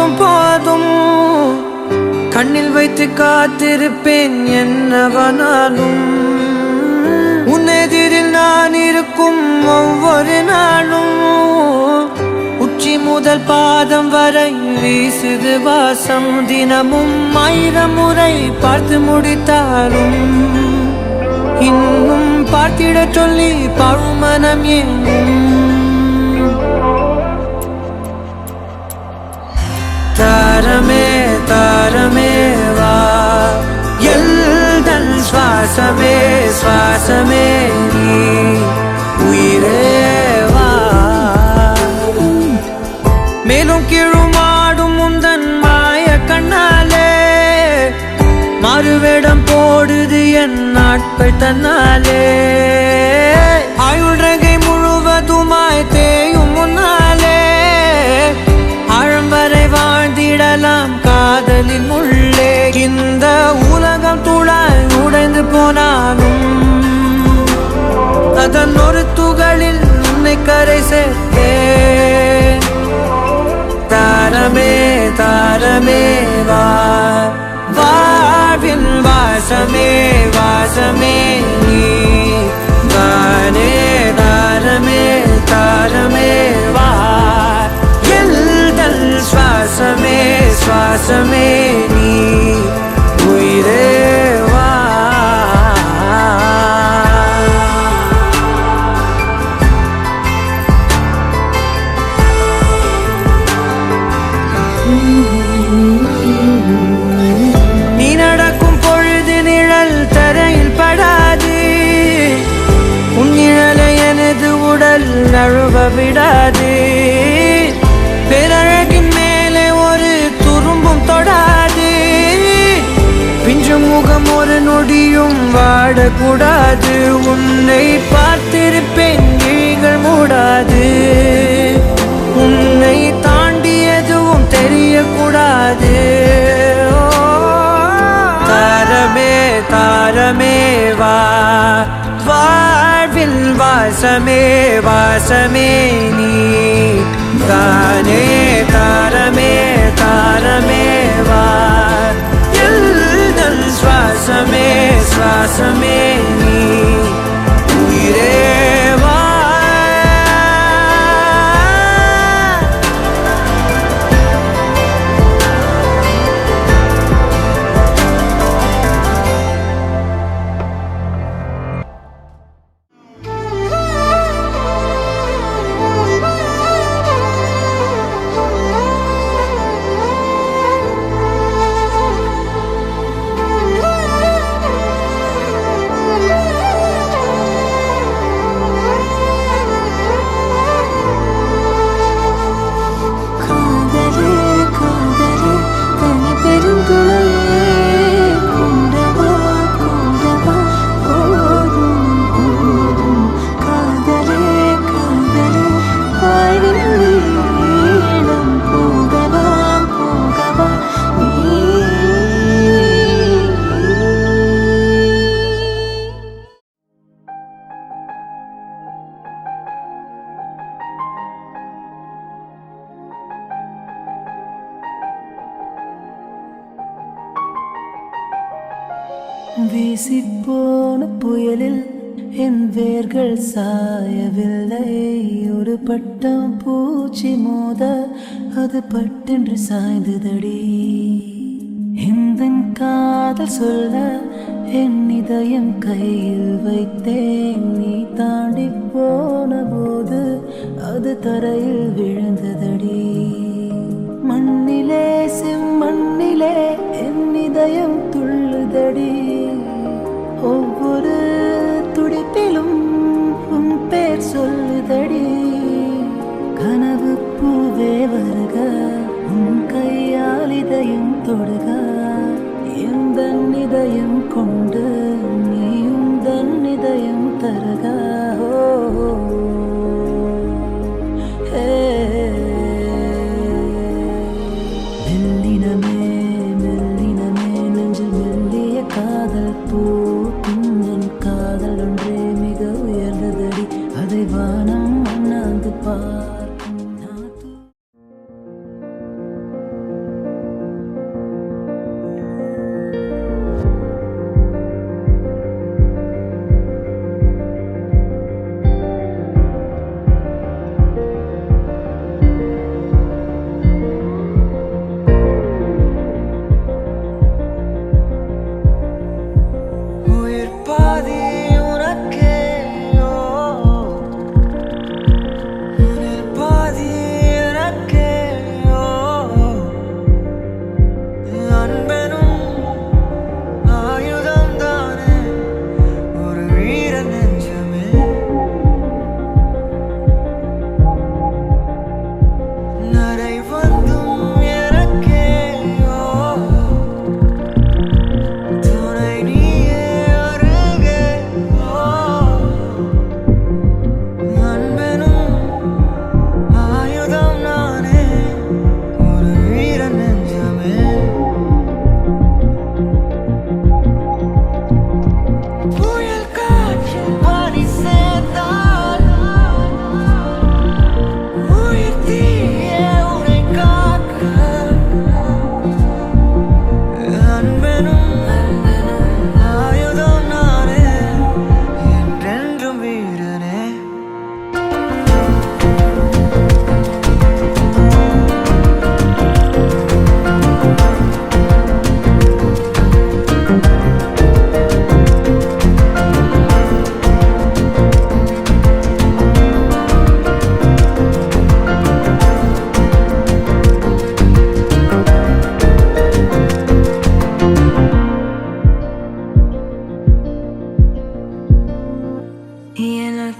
போதும் போதும் கண்ணில் வைத்து காத்திருப்பேன் என்னவனாலும் உன்னெதிரில் நான் இருக்கும் ஒவ்வொரு நாளும் உச்சி முதல் பாதம் வரை வீசுது வாசம் தினமும் 1000 முறை பார்த்து முடித்தாலும் இன்னும் பார்த்திட சொல்லி பழுமனம் எங்கும் தாரமே தாரமே வா எல்தல் சுவாசமே சுவாசமே நீ உயிரே வா மேலும் கீழுமாடும் முந்தன் மாய கண்ணாலே மறுவேடம் போடுது என் நாட்கள் தன்னாலே ஆயுள் ரகை முழுவதுமாய் தேயும் முன்னாலே ஆழம் வரை வாழ்ந்திடலாம் காதலின் உள்ளே இந்த உலகம் துளாய் உடைந்து போனாலும் அதன் ஒரு துகளில் உன்னை கரை சேர்த்தேன் தாரமே தாரமே வா வாழ்வின் வாசமே வாசமே நீ தானே தாரமே தாரமே வா எல்தல் சுவாசமே சுவாசமே நீ உயிரே வா நீ நடக்கும் பொழுது நிழல் தரையில் படாது உன் நிழலை எனது உடல் நழுவ விடாது பேரழகின் மேலே ஒரு துரும்பும் தொடாது பிஞ்சு முகம் ஒரு நொடியும் வாடக்கூடாது உன்னை பார்த்திருப்பேன் விழிகள் மூடாது உன்னை தாண்டி எதுவும் தெரியக்கூடாது தாரமே தாரமே வா வாழ்வில் வாசமே வாசமே நீ தானே தாரமே தாரமே வா எல்தல் சுவாசமே சுவாசமே நீ உயிரே வா வீசிப்போன புயலில் என் வேர்கள் சாயவில்லை ஒரு பட்டம் பூச்சி மோத அது பட்டென்று சாய்ந்ததடி இந்த காதல் சொல்ல என் இதயம் கையில் வைத்தேன் நீ தாண்டி போன போது அது தரையில் விழுந்ததடி மண்ணிலே செம்மண்ணிலே என் இதயம் துள்ளுதடி ஒவ்வொரு துடிப்பிலும் உன் பேர் சொல்லுதடி கனவு பூவே வருக உன் கையால் இதயம் தொடுக எந்த இதயம் கொண்டு நீயும் தன் இதயம் தருக மெல்லினமே மெல்லினமே நெஞ்சில் மெல்லிய காதல் பூக்கும் என் காதல் ஒன்றே மிக உயர்ந்ததடி அதை வானம் அண்ணாந்து பார்க்கும்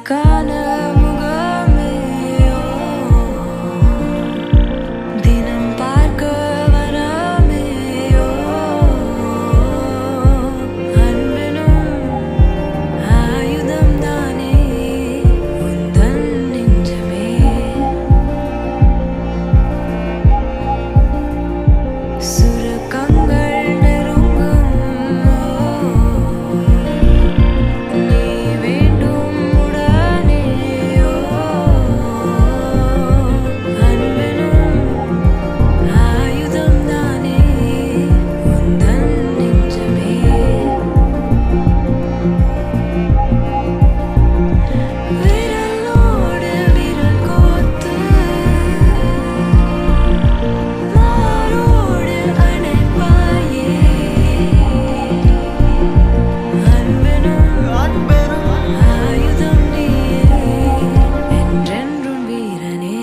அழகான முகமே தினம் பார்க்க வராமே அன்பனும் ஆயுதம் தானே உந்தன் நெஞ்சமே சுருக்கங்கள் நெருங்கும் நீ வேண்டும் உடனே அன்பனும் ஆயுதம் தானே உந்தன் நெஞ்சமே விரலோடு விரல் கோத்து மாரோடு அணைப்பாயே அன்பனும் ஆயுதம் நீயே என்றென்றும் வீரனே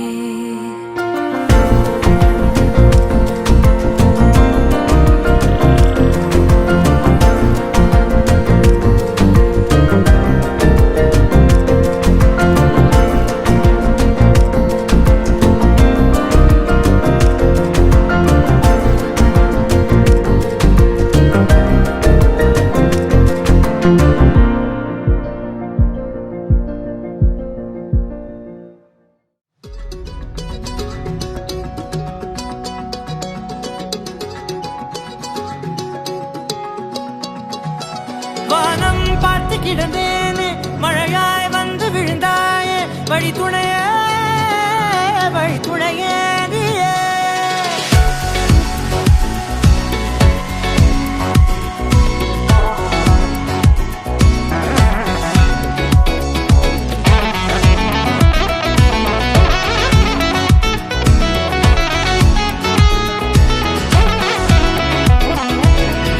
வானம் பார்த்து கிடந்தேனே மழையாய் வந்து விழுந்தாயே வழி துணையே நீயே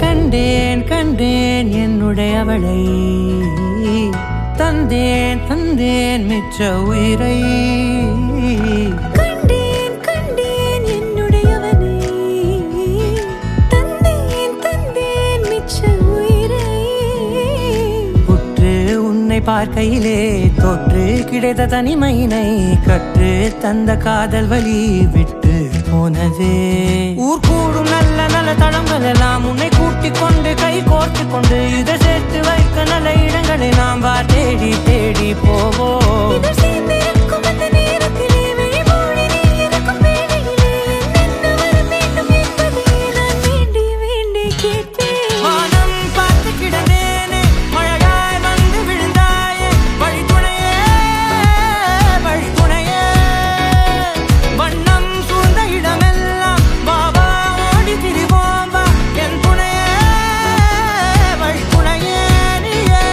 கண்டேன் கண்டேன் என்னுடையவளை தந்தேன் தந்தேன் மிச்ச உயிரை கண்டேன் கண்டேன் என்னுடையவனே தந்தேன் தந்தேன் மிச்ச உயிரை உற்று உன்னை பார்க்கையிலே தொற்று கிடைத்த தனிமையினை கற்று தந்த காதல் வலி விட்டு போனதே ஊர் கூடும் நல்ல நல்ல தளங்கள் எல்லாம் உன்னை கூட்டிக் கொண்டு கை கோர்த்து கொண்டு இதை சேர்த்து வைக்க நல்ல இடங்களை நாம் வா தேடி தேடி போவோம் இதழ் சேர்ந்திருக்கும் அந்த நேரத்திலே விழிமூடி நீ இருக்கும் வேளையிலே என்னென்ன வர வேண்டும் என்பதை நான் வேண்டி வேண்டி கேட்பேன் வானம் பார்த்து கிடந்தேனே மழையாய் வந்து விழுந்தாயே வழி துணையே வண்ணம் சூழ்ந்த இடமெல்லாம் பாபா ஓடி திரிவோம் வா என் துணையே வழி துணையே நீயே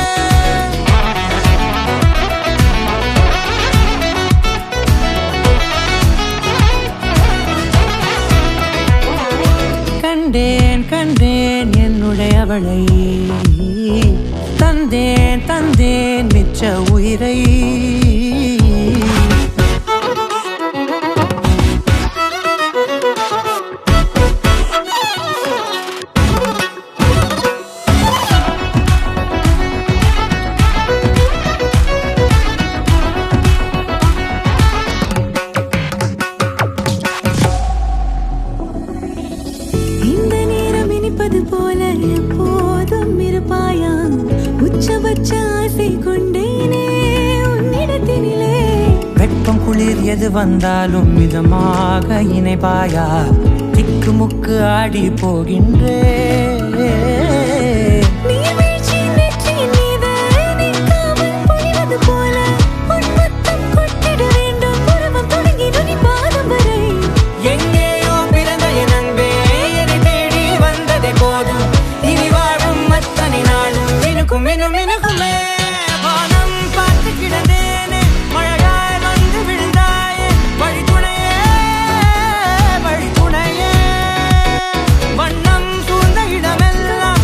கண்டேன் கண்டேன் என்னுடையவளை தந்தேன் தந்தேன் மிச்ச உயிரை இந்த நேரம் இனிப்பது போல எப்போதும் இருப்பாயா உச்சபட்ச ஆசை கொண்டேனே உன்னிடத்தினிலே வெப்பம் குளிர் எது வந்தாலும் மிதமாக இணைப்பாயா திக்குமுக்கு ஆடி போகின்றே நீர்வீழ்ச்சி நெற்றியின் மீது நிற்காமல் பொழிவது போல உன் முத்தம் கொட்டிட வேண்டும் உருவம் தொடங்கி நுனி பாதம் வரை எங்கேயோ பிறந்த என் அன்பே என்னை தேடி வந்ததே போதும் இனி வாழும் அத்தனை நாளும் மினுக்கும் மினுக்குமே வானம் பார்த்து கிடந்தேனே மழையாய் வந்து விழுந்தாயே வழி துணையே வண்ணம் சூழ்ந்த இடமெல்லாம்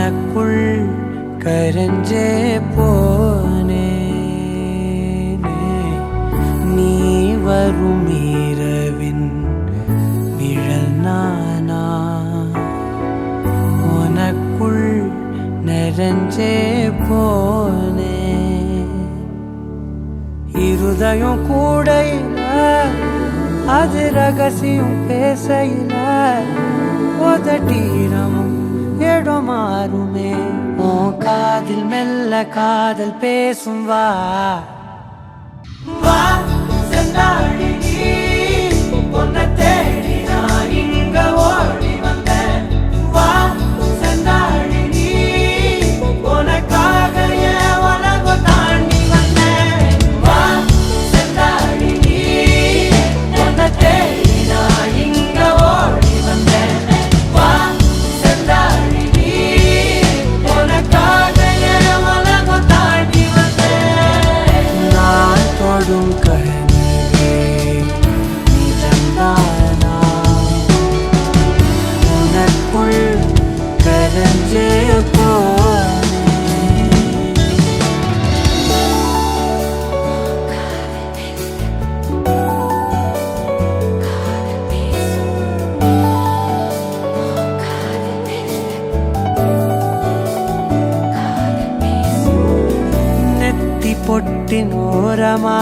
உனக்குள் கரைஞ்சே போனே நீ வரும் இரவின் நிழல் நானா உனக்குள் நிறைஞ்சே போனே இருதயம் கூடையில அது ரகசியம் பேசையில உதட்டீரமும் இடம் மாறுமே உன் காதில் மெல்ல காதல் பேசும் வா வா செந்தாழி நீ பொன்ன தேடி நான் இங்க ஓடி வந்தேன் வா செந்தாழி நீ உனக்காக என் உலகம் தாண்டி வந்தேன் வா செந்தாழி நீ பொன்ன தேடி நான் இங்க ஓடி வந்தேன் வா செந்தாழி நீ உனக்காக என் உலகம் தாண்டி வந்தேன் நான் தொடும் கனவே நிஜம்தானா உனக்குள் கரைஞ்சே போனே நெத்தி பொட்டின் ஓரமா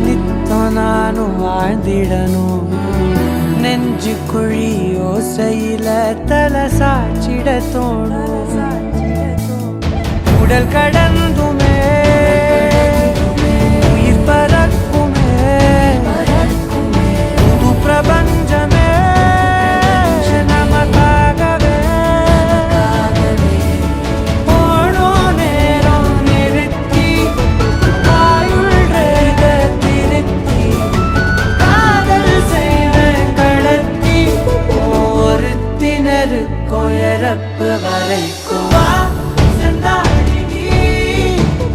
நித்தம் நானும் வாழ்ந்திடணும் நெஞ்சு குழி யோசையில தலை சாச்சிட தோணும் உடல் கடந்துமே உயிர் பறக்குமே புது பிரபஞ்சமே நமக்காகவே போனோ நேரம் நிறுத்தி ஆயுள் ரேக திருத்தி காதல் செய்த கடத்தி ஒருத்தினரு கொயரப்பு வரைக்கும் வா செந்தாழி நீ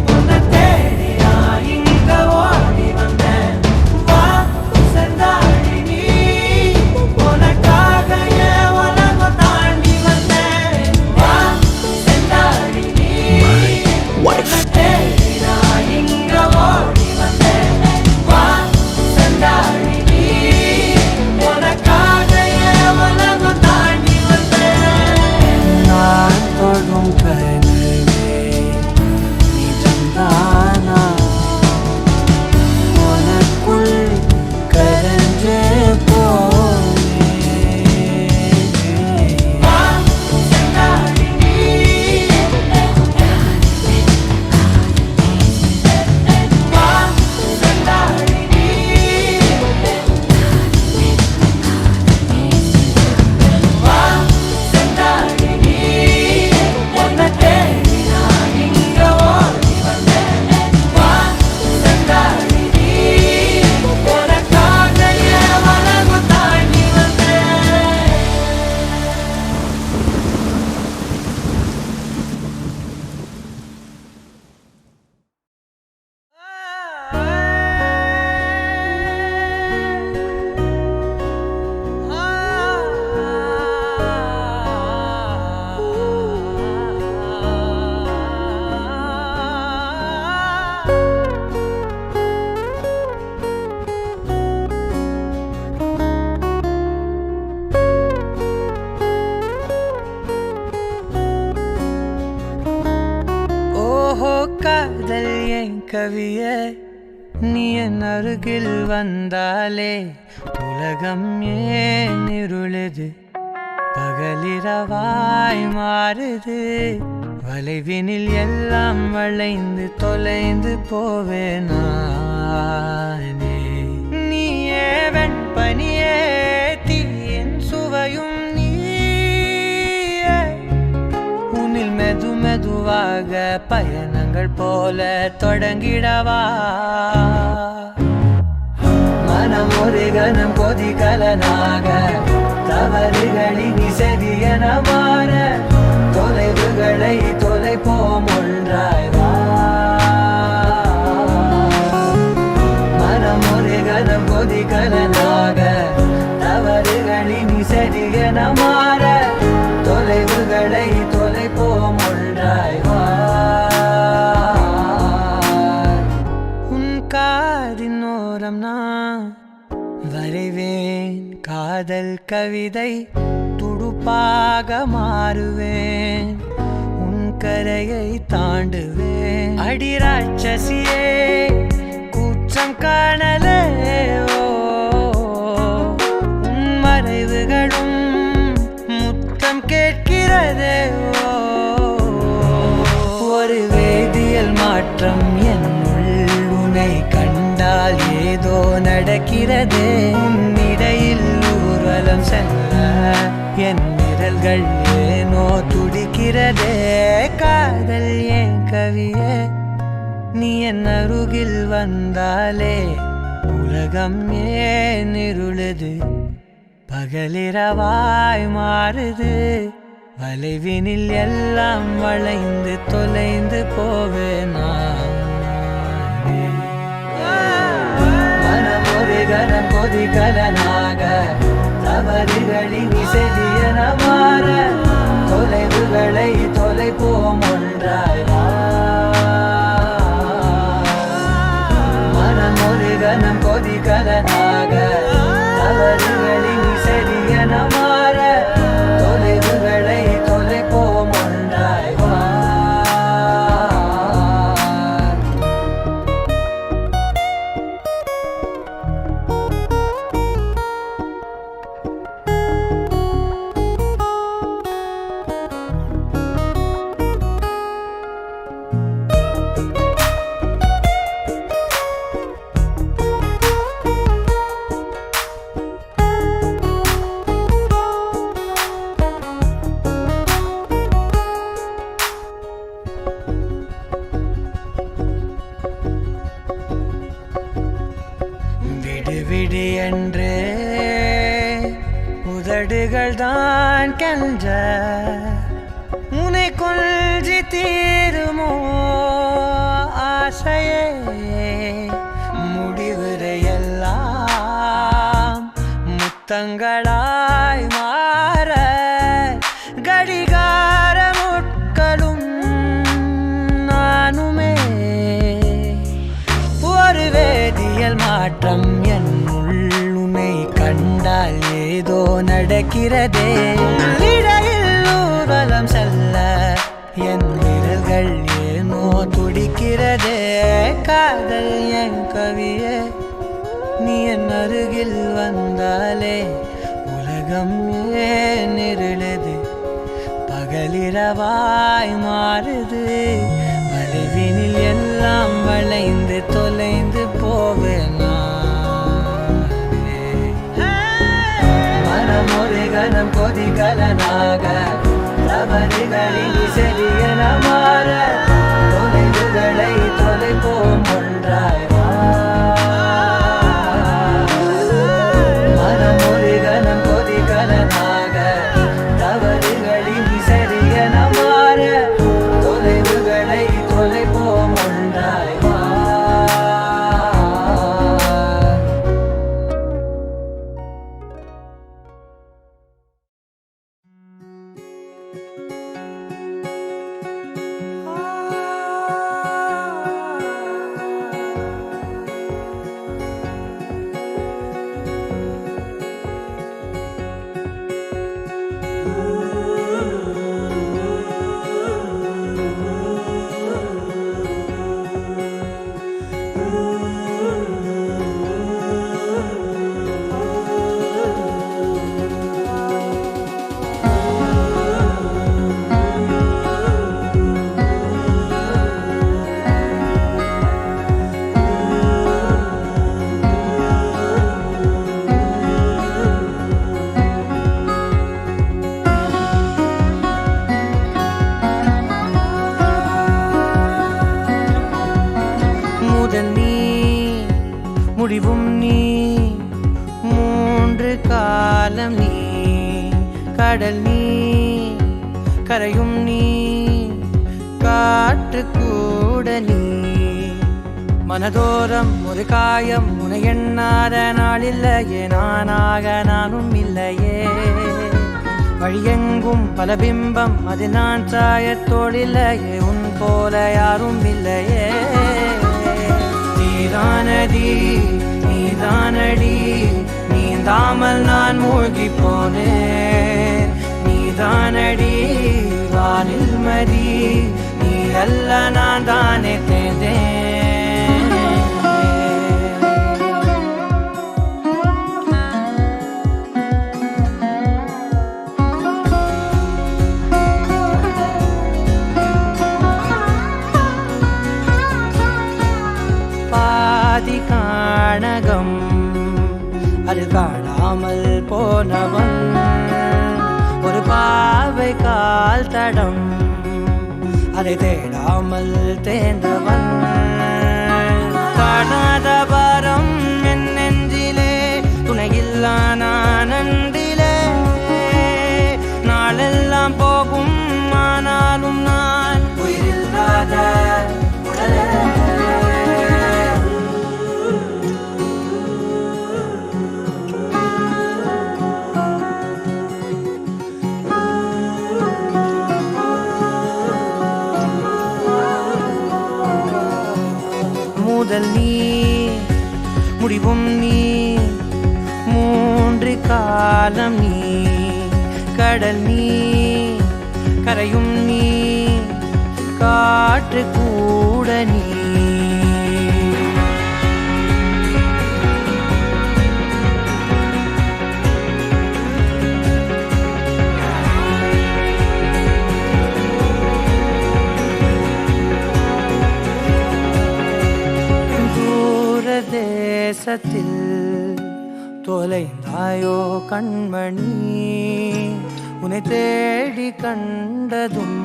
உன்னை தேடி நான் இங்க ஓடி வந்தேன் வா செந்தாழி நீ உனக்காக என் உலகம் தாண்டி வந்தேன் வா செந்தாழி நீ உன்னை தேடி நான் இங்க ஓடி வந்தேன் வா செந்தாழி நீ உனக்காக என் உலகம் தாண்டி வந்தேன் நான் தொடும் கனவே நிஜம்தானா உனக்குள் கரைஞ்சே போனே வா செந்தாழி நீ வா செந்தாழி நீ வா செந்தாழி நீ உன்னை தேடி நான் இங்க ஓடி வந்தேன் வா செந்தாழி நீ உனக்காக என் உலகம் தாண்டி வந்தேன் ஓஹோ காதல் என் கவியே நீ என் அருகில் வந்தாலே உலகம் ஏன் இருளுது பகலிரவாய் மாறுது வளைவினில் எல்லாம் வளைந்து தொலைந்து போவேனானே நீயே வெண்பனியே தீயின் சுவையும் நீயே உன்னில் மெது மெதுவாக பயணங்கள் போல தொடங்கிடவா மனம் ஒரு கணம் கொதிகலனாக தவறுகளின் இசையன மாற தொலைவுகளை தொலைப்போம் ஒன்றாய் வா மனம் ஒரு கணம் கொதிகலனாக தவறுகளின் இசையன மாற தொலைவுகளை தொலை காதல் கவிதை துடுப்பாக மாறுவேன், உன் கரையை தாண்டுவேன். அடி ராட்சசியே கூச்சம் காணலே, உன் மறைவுகளும் முத்தம் கேட்கிறதே. ஒரு வேதியியல் மாற்றம் என்னுள், உன்னை கண்டால் ஏதோ நடக்கிறதே. இடையில் ஊர்வலம் செல்ல என் விரல்கள் ஏனோ துடிக்கிறதே. காதல் ஏன் கவியே, நீ என் அருகில் வந்தாலே உலகம் ஏன் இருளுது, பகலிரவாய் மாறுது. வளைவினில் எல்லாம் வளைந்து தொலைந்து போவேனா. மனம் ஒரு கணம் கொதிகலனாக, தவறுகளின் இசையன மாற, தொலைவுகளை தொலைப்போம் ஒன்றாய். மனம் ஒரு கணம் கொதிகலனாக, தவறுகளின் இசையன மாற, தொலைவுகளை தொலைப்போம் ஒன்றாய். விடு என்று உதடுகள் தான் கென்ற, உன்னை கொஞ்சி தீருமோ ஆசையே. முடிவுரையெல்லாம் முத்தங்களாய் மாற, கடிகார முட்களும் நானுமே. ஒரு வேதியியல் மாற்றம் என்னுள், உன்னை கண்டால் ஏதோ நடக்கிறதே. இடையில் ஊர்வலம் செல்ல என் விரல்கள் ஏனோ துடிக்கிறதே. காதல் என் கவியே, நீ என் அருகில் வந்தாலே உலகம் ஏன் இருளுது, பகலிரவாய் மாறுது. வளைவினில் எல்லாம் வளைந்து தொலைந்து போவேனா. மனம் ஒரு கணம் கொதிகலனாக, தவறுகளின் இசையன மாற, தொலைவுகளை தொலைப்போம் ஒன்றாய். மனம் ஒரு கணம் கொதிகலனாக, தவறுகளின் இசையன மாற, தொலைவுகளை தொலைப்போம் ஒன்றாய். முடிவும் நீ, மூன்று காலம் நீ, கடல் நீ, கரையும் நீ, காற்று கூட நீ. மனதோரம் ஒரு காயம், உனை எண்ணாத நாளில்லையே, நானாக நானும் இல்லையே. வழியெங்கும் பல பிம்பம், அது நான் சாயத்தோடில்லையே, உன் போல யாரும் இல்லையே. நீதானடி நீதானடி, நீ நீந்தாமல் நான் மூழ்கி போனேன். நீதானடி வானில் மதி, நீ அல்ல நான் தானே தேர்ந்தேன். பாதி காணகம் அது காணாமல் போனவன், ஒரு பாவை கால் தடம் அதை தேடாமல் தேர்ந்தவன். காணாத பாரம் என் நெஞ்சிலே, துணையில்லா நான் அன்றிலே. நாளெல்லாம் போகும் ஆனாலும் நான் உயிரில்லாத உடலே. முதல் நீ முடிவும் நீ, மூன்று காலம் நீ. கடல் நீ கரையும் நீ, காற்று கூட நீ. தேசத்தில் தொலைந்தாயோ கண்மணி, உன்னை தேடி கண்டதும்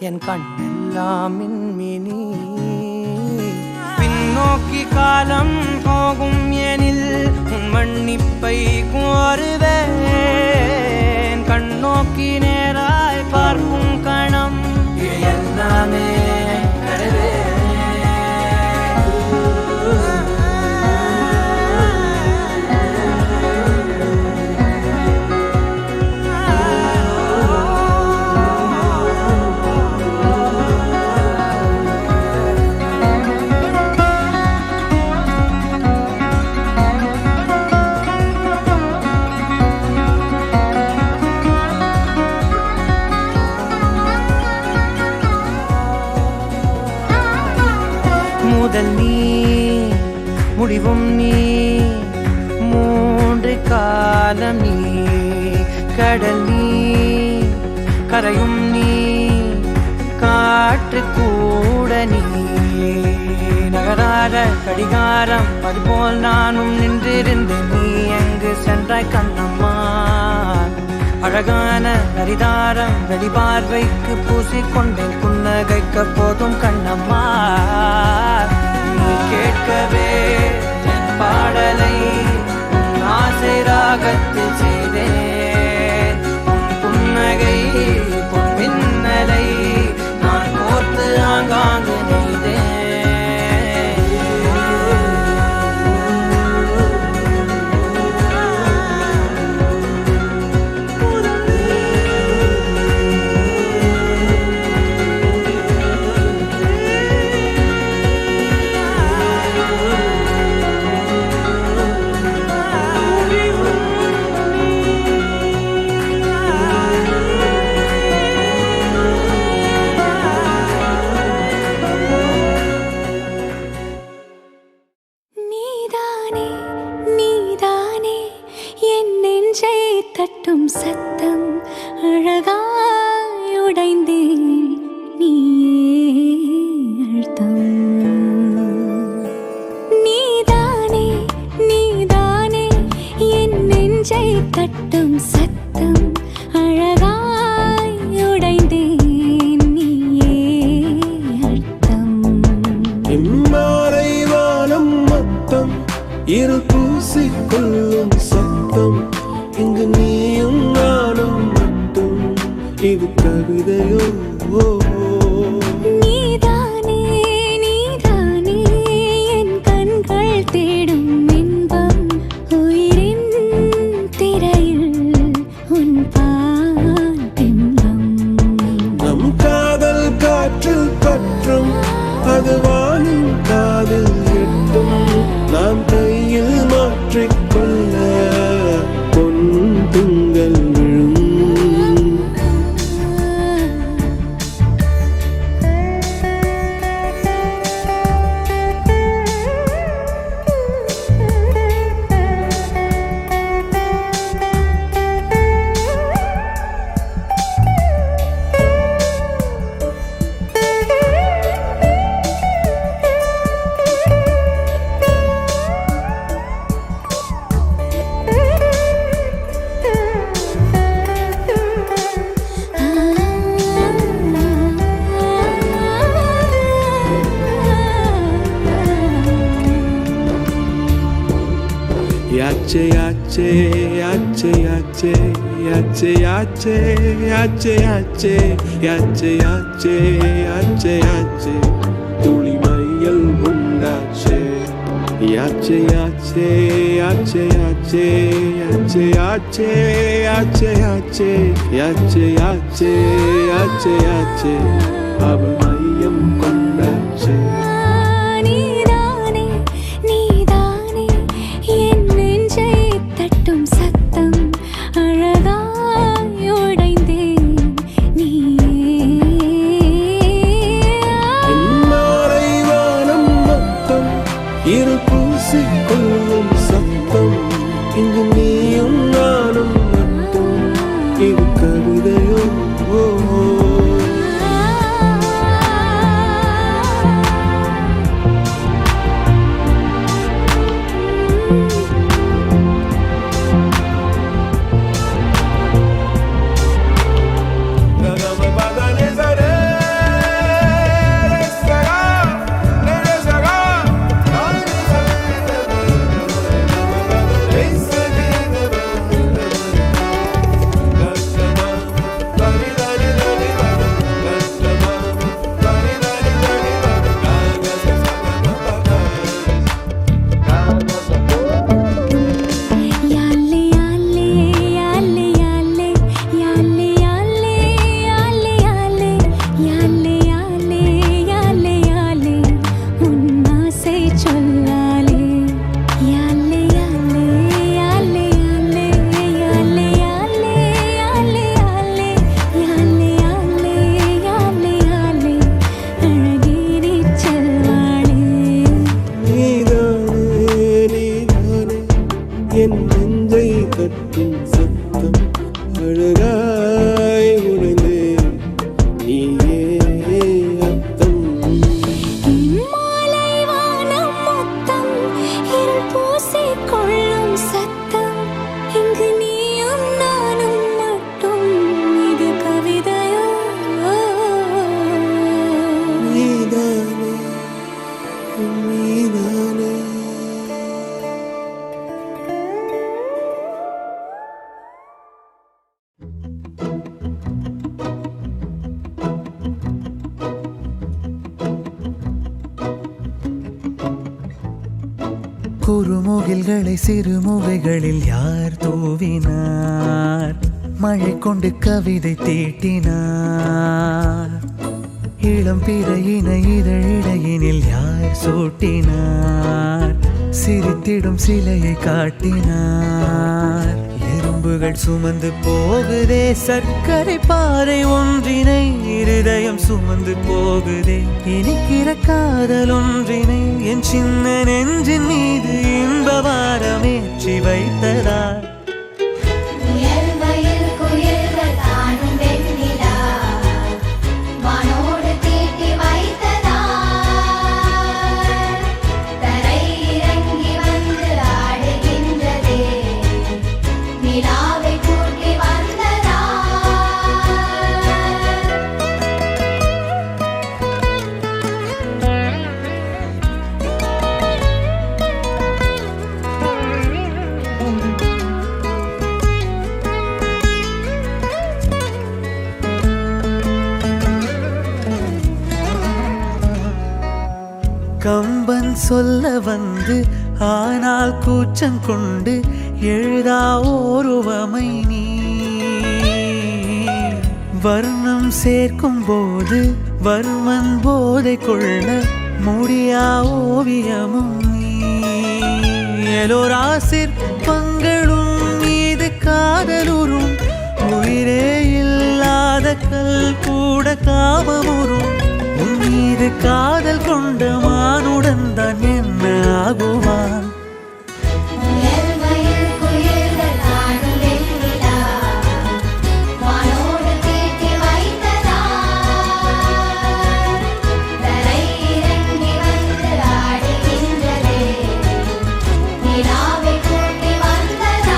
என் கண்ணெல்லாம் மின்மினி. பின்னோக்கி காலம் போகும் எனில் உன் மன்னிப்பை கோருவேன். கண்ணோக்கி நேராய் பார்க்கும் கணம் எல்லாமே கருவே. முதல் நீ முடிவும் நீ, மூன்று காலம் நீ. கடல் நீ கரையும் நீ, காற்று கூட நீ. நகராத கடிகாரம் அதுபோல் நானும் நின்றிருந்தேன். நீ எங்கு சென்றாய் கண்ணம்மா? அழகான நரிதாரம் வெளிபார்வைக்கு பூசிக்கொண்டேன். புன்னகைக்க போதும் கண்ணம்மா. நீ கேட்கவே என் பாடலை உன் ஆசை ராகத்தில் செய்தேன். உன் புன்னகை பொன் மின்னலை நான் கோர்த்து ஆங்காங்கு நெய்தேன். தட்டும் சத்தம் அழகாய் உடைந்தேன், நீயே அழுத்தம். நீதானே நீதானே என் நெஞ்சை தட்டும் சத்தம் அழகாய் உடைந்தேன், நீயே அழுத்தம். இம்மாலை வானம் மொத்தம் இரு பூசிக்கொள்ளும் சத்தம். இங்கு நீயும் நானும் மட்டும், இது கவிதையோ? நீதானே நீதானே என் கண்கள் தேடும் இன்பம். உயிரின் திரையில் உன் பால் பிம்பம். நம் காதல் காற்றில் பற்றும், அது வானின் காதில் எட்டும். நாம் கையில் மாற்றிக்கொள்ள yache yache yache yache yache yache yache yache yache yache yache yache tuli mayal undache yache yache yache yache yache yache yache yache yache yache yache yache aval mayam kondache நீதானே நீதானே என் நெஞ்சை தட்டும் சத்தம் அழகாய் உடைந்தேன் மாலை வானம் மொத்தம் இரு பூசிக்கொள்ளும் சத்தம் இங்கு நீயும் நானும் மட்டும் இது கவிதையோ யாலே யாலே யாலே யாலே யாலே யாலே யாலே யாலே யாலே யாலே யாலே உன் ஆசை சொல்லாலே யாலே யாலே யாலே யாலே யாலே யாலே யாலே யாலே யாலே யாலே யாலே யாலே அழகிரி செல்வாளே நீதானே நீதானே என் நெஞ்சை தட்டும் சத்தம் அழகாய் உடைந்தேன் நீயே அர்த்தம் மாலை வானம் மொத்தம் இருள் பூசிக்கொள்ளும் சத்தம் இங்கு நீயும் நானும் மட்டும் இது கவிதையோ நீதானே நீதானே குறுமுகில்களை சிறுமுகைகளில் யார் தூவினார் மழை கொண்டு கவிதை தீட்டினார் இளம் பிறையின இதழிடையினில் யார் சூட்டினார் சிரித்திடும் சிலையை காட்டினார் எறும்புகள் சுமந்து போகுதே சர்க்கரை பாறை ஒன்றினை இருதயம் சுமந்து போகுதே இனிக்கிற காதல் ஒன்றினை என் சின்ன நெஞ்சின் மீது இன்ப வாரமேற்றி வைத்ததார் முயல் மயில் குயில்கள் தானும் வெண்ணிலா வானோடு தீட்டி வைத்ததார் தரை இறங்கி வந்து ஆடுகின்றதே நிலாவை கூட்டி வந்ததார் கம்பன் சொல்ல வந்து ஆனால் கூச்சம் கொண்டு எழுதா ஓருவமை நீ வர்ணம் சேர்க்கும் போது வர்மன் போதை கொள்ள முடியா ஓவியமும் நீ எலோரா சிற்பங்களும் மீது காதலுறும் உயிரே இல்லாத கல் கூட காமமுறும் உன் மீது காதல் கொண்ட மானுடன் தான் என்ன ஆகுவான் முயல் மயில் குயில்கள் தானும் வெண்ணிலா வானோடு தீட்டி வைத்ததார் தரை இறங்கி வந்து ஆடுகின்றதே நிலாவை கூட்டி வந்ததார்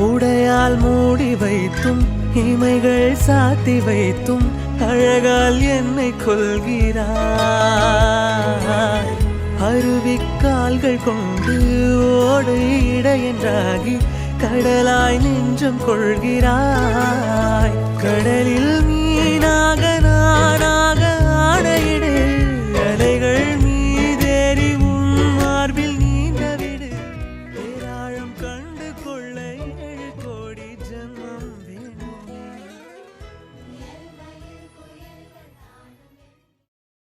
உடையால் மூடி வைத்தும் இமைகள் சாத்தி வைத்தும் அழகால் என்னை கொள்கிறாய். அருவிக்கால்கள் கொண்டு ஓடு இடையென்றாகி கடலாய் நெஞ்சம் கொள்கிறாய்.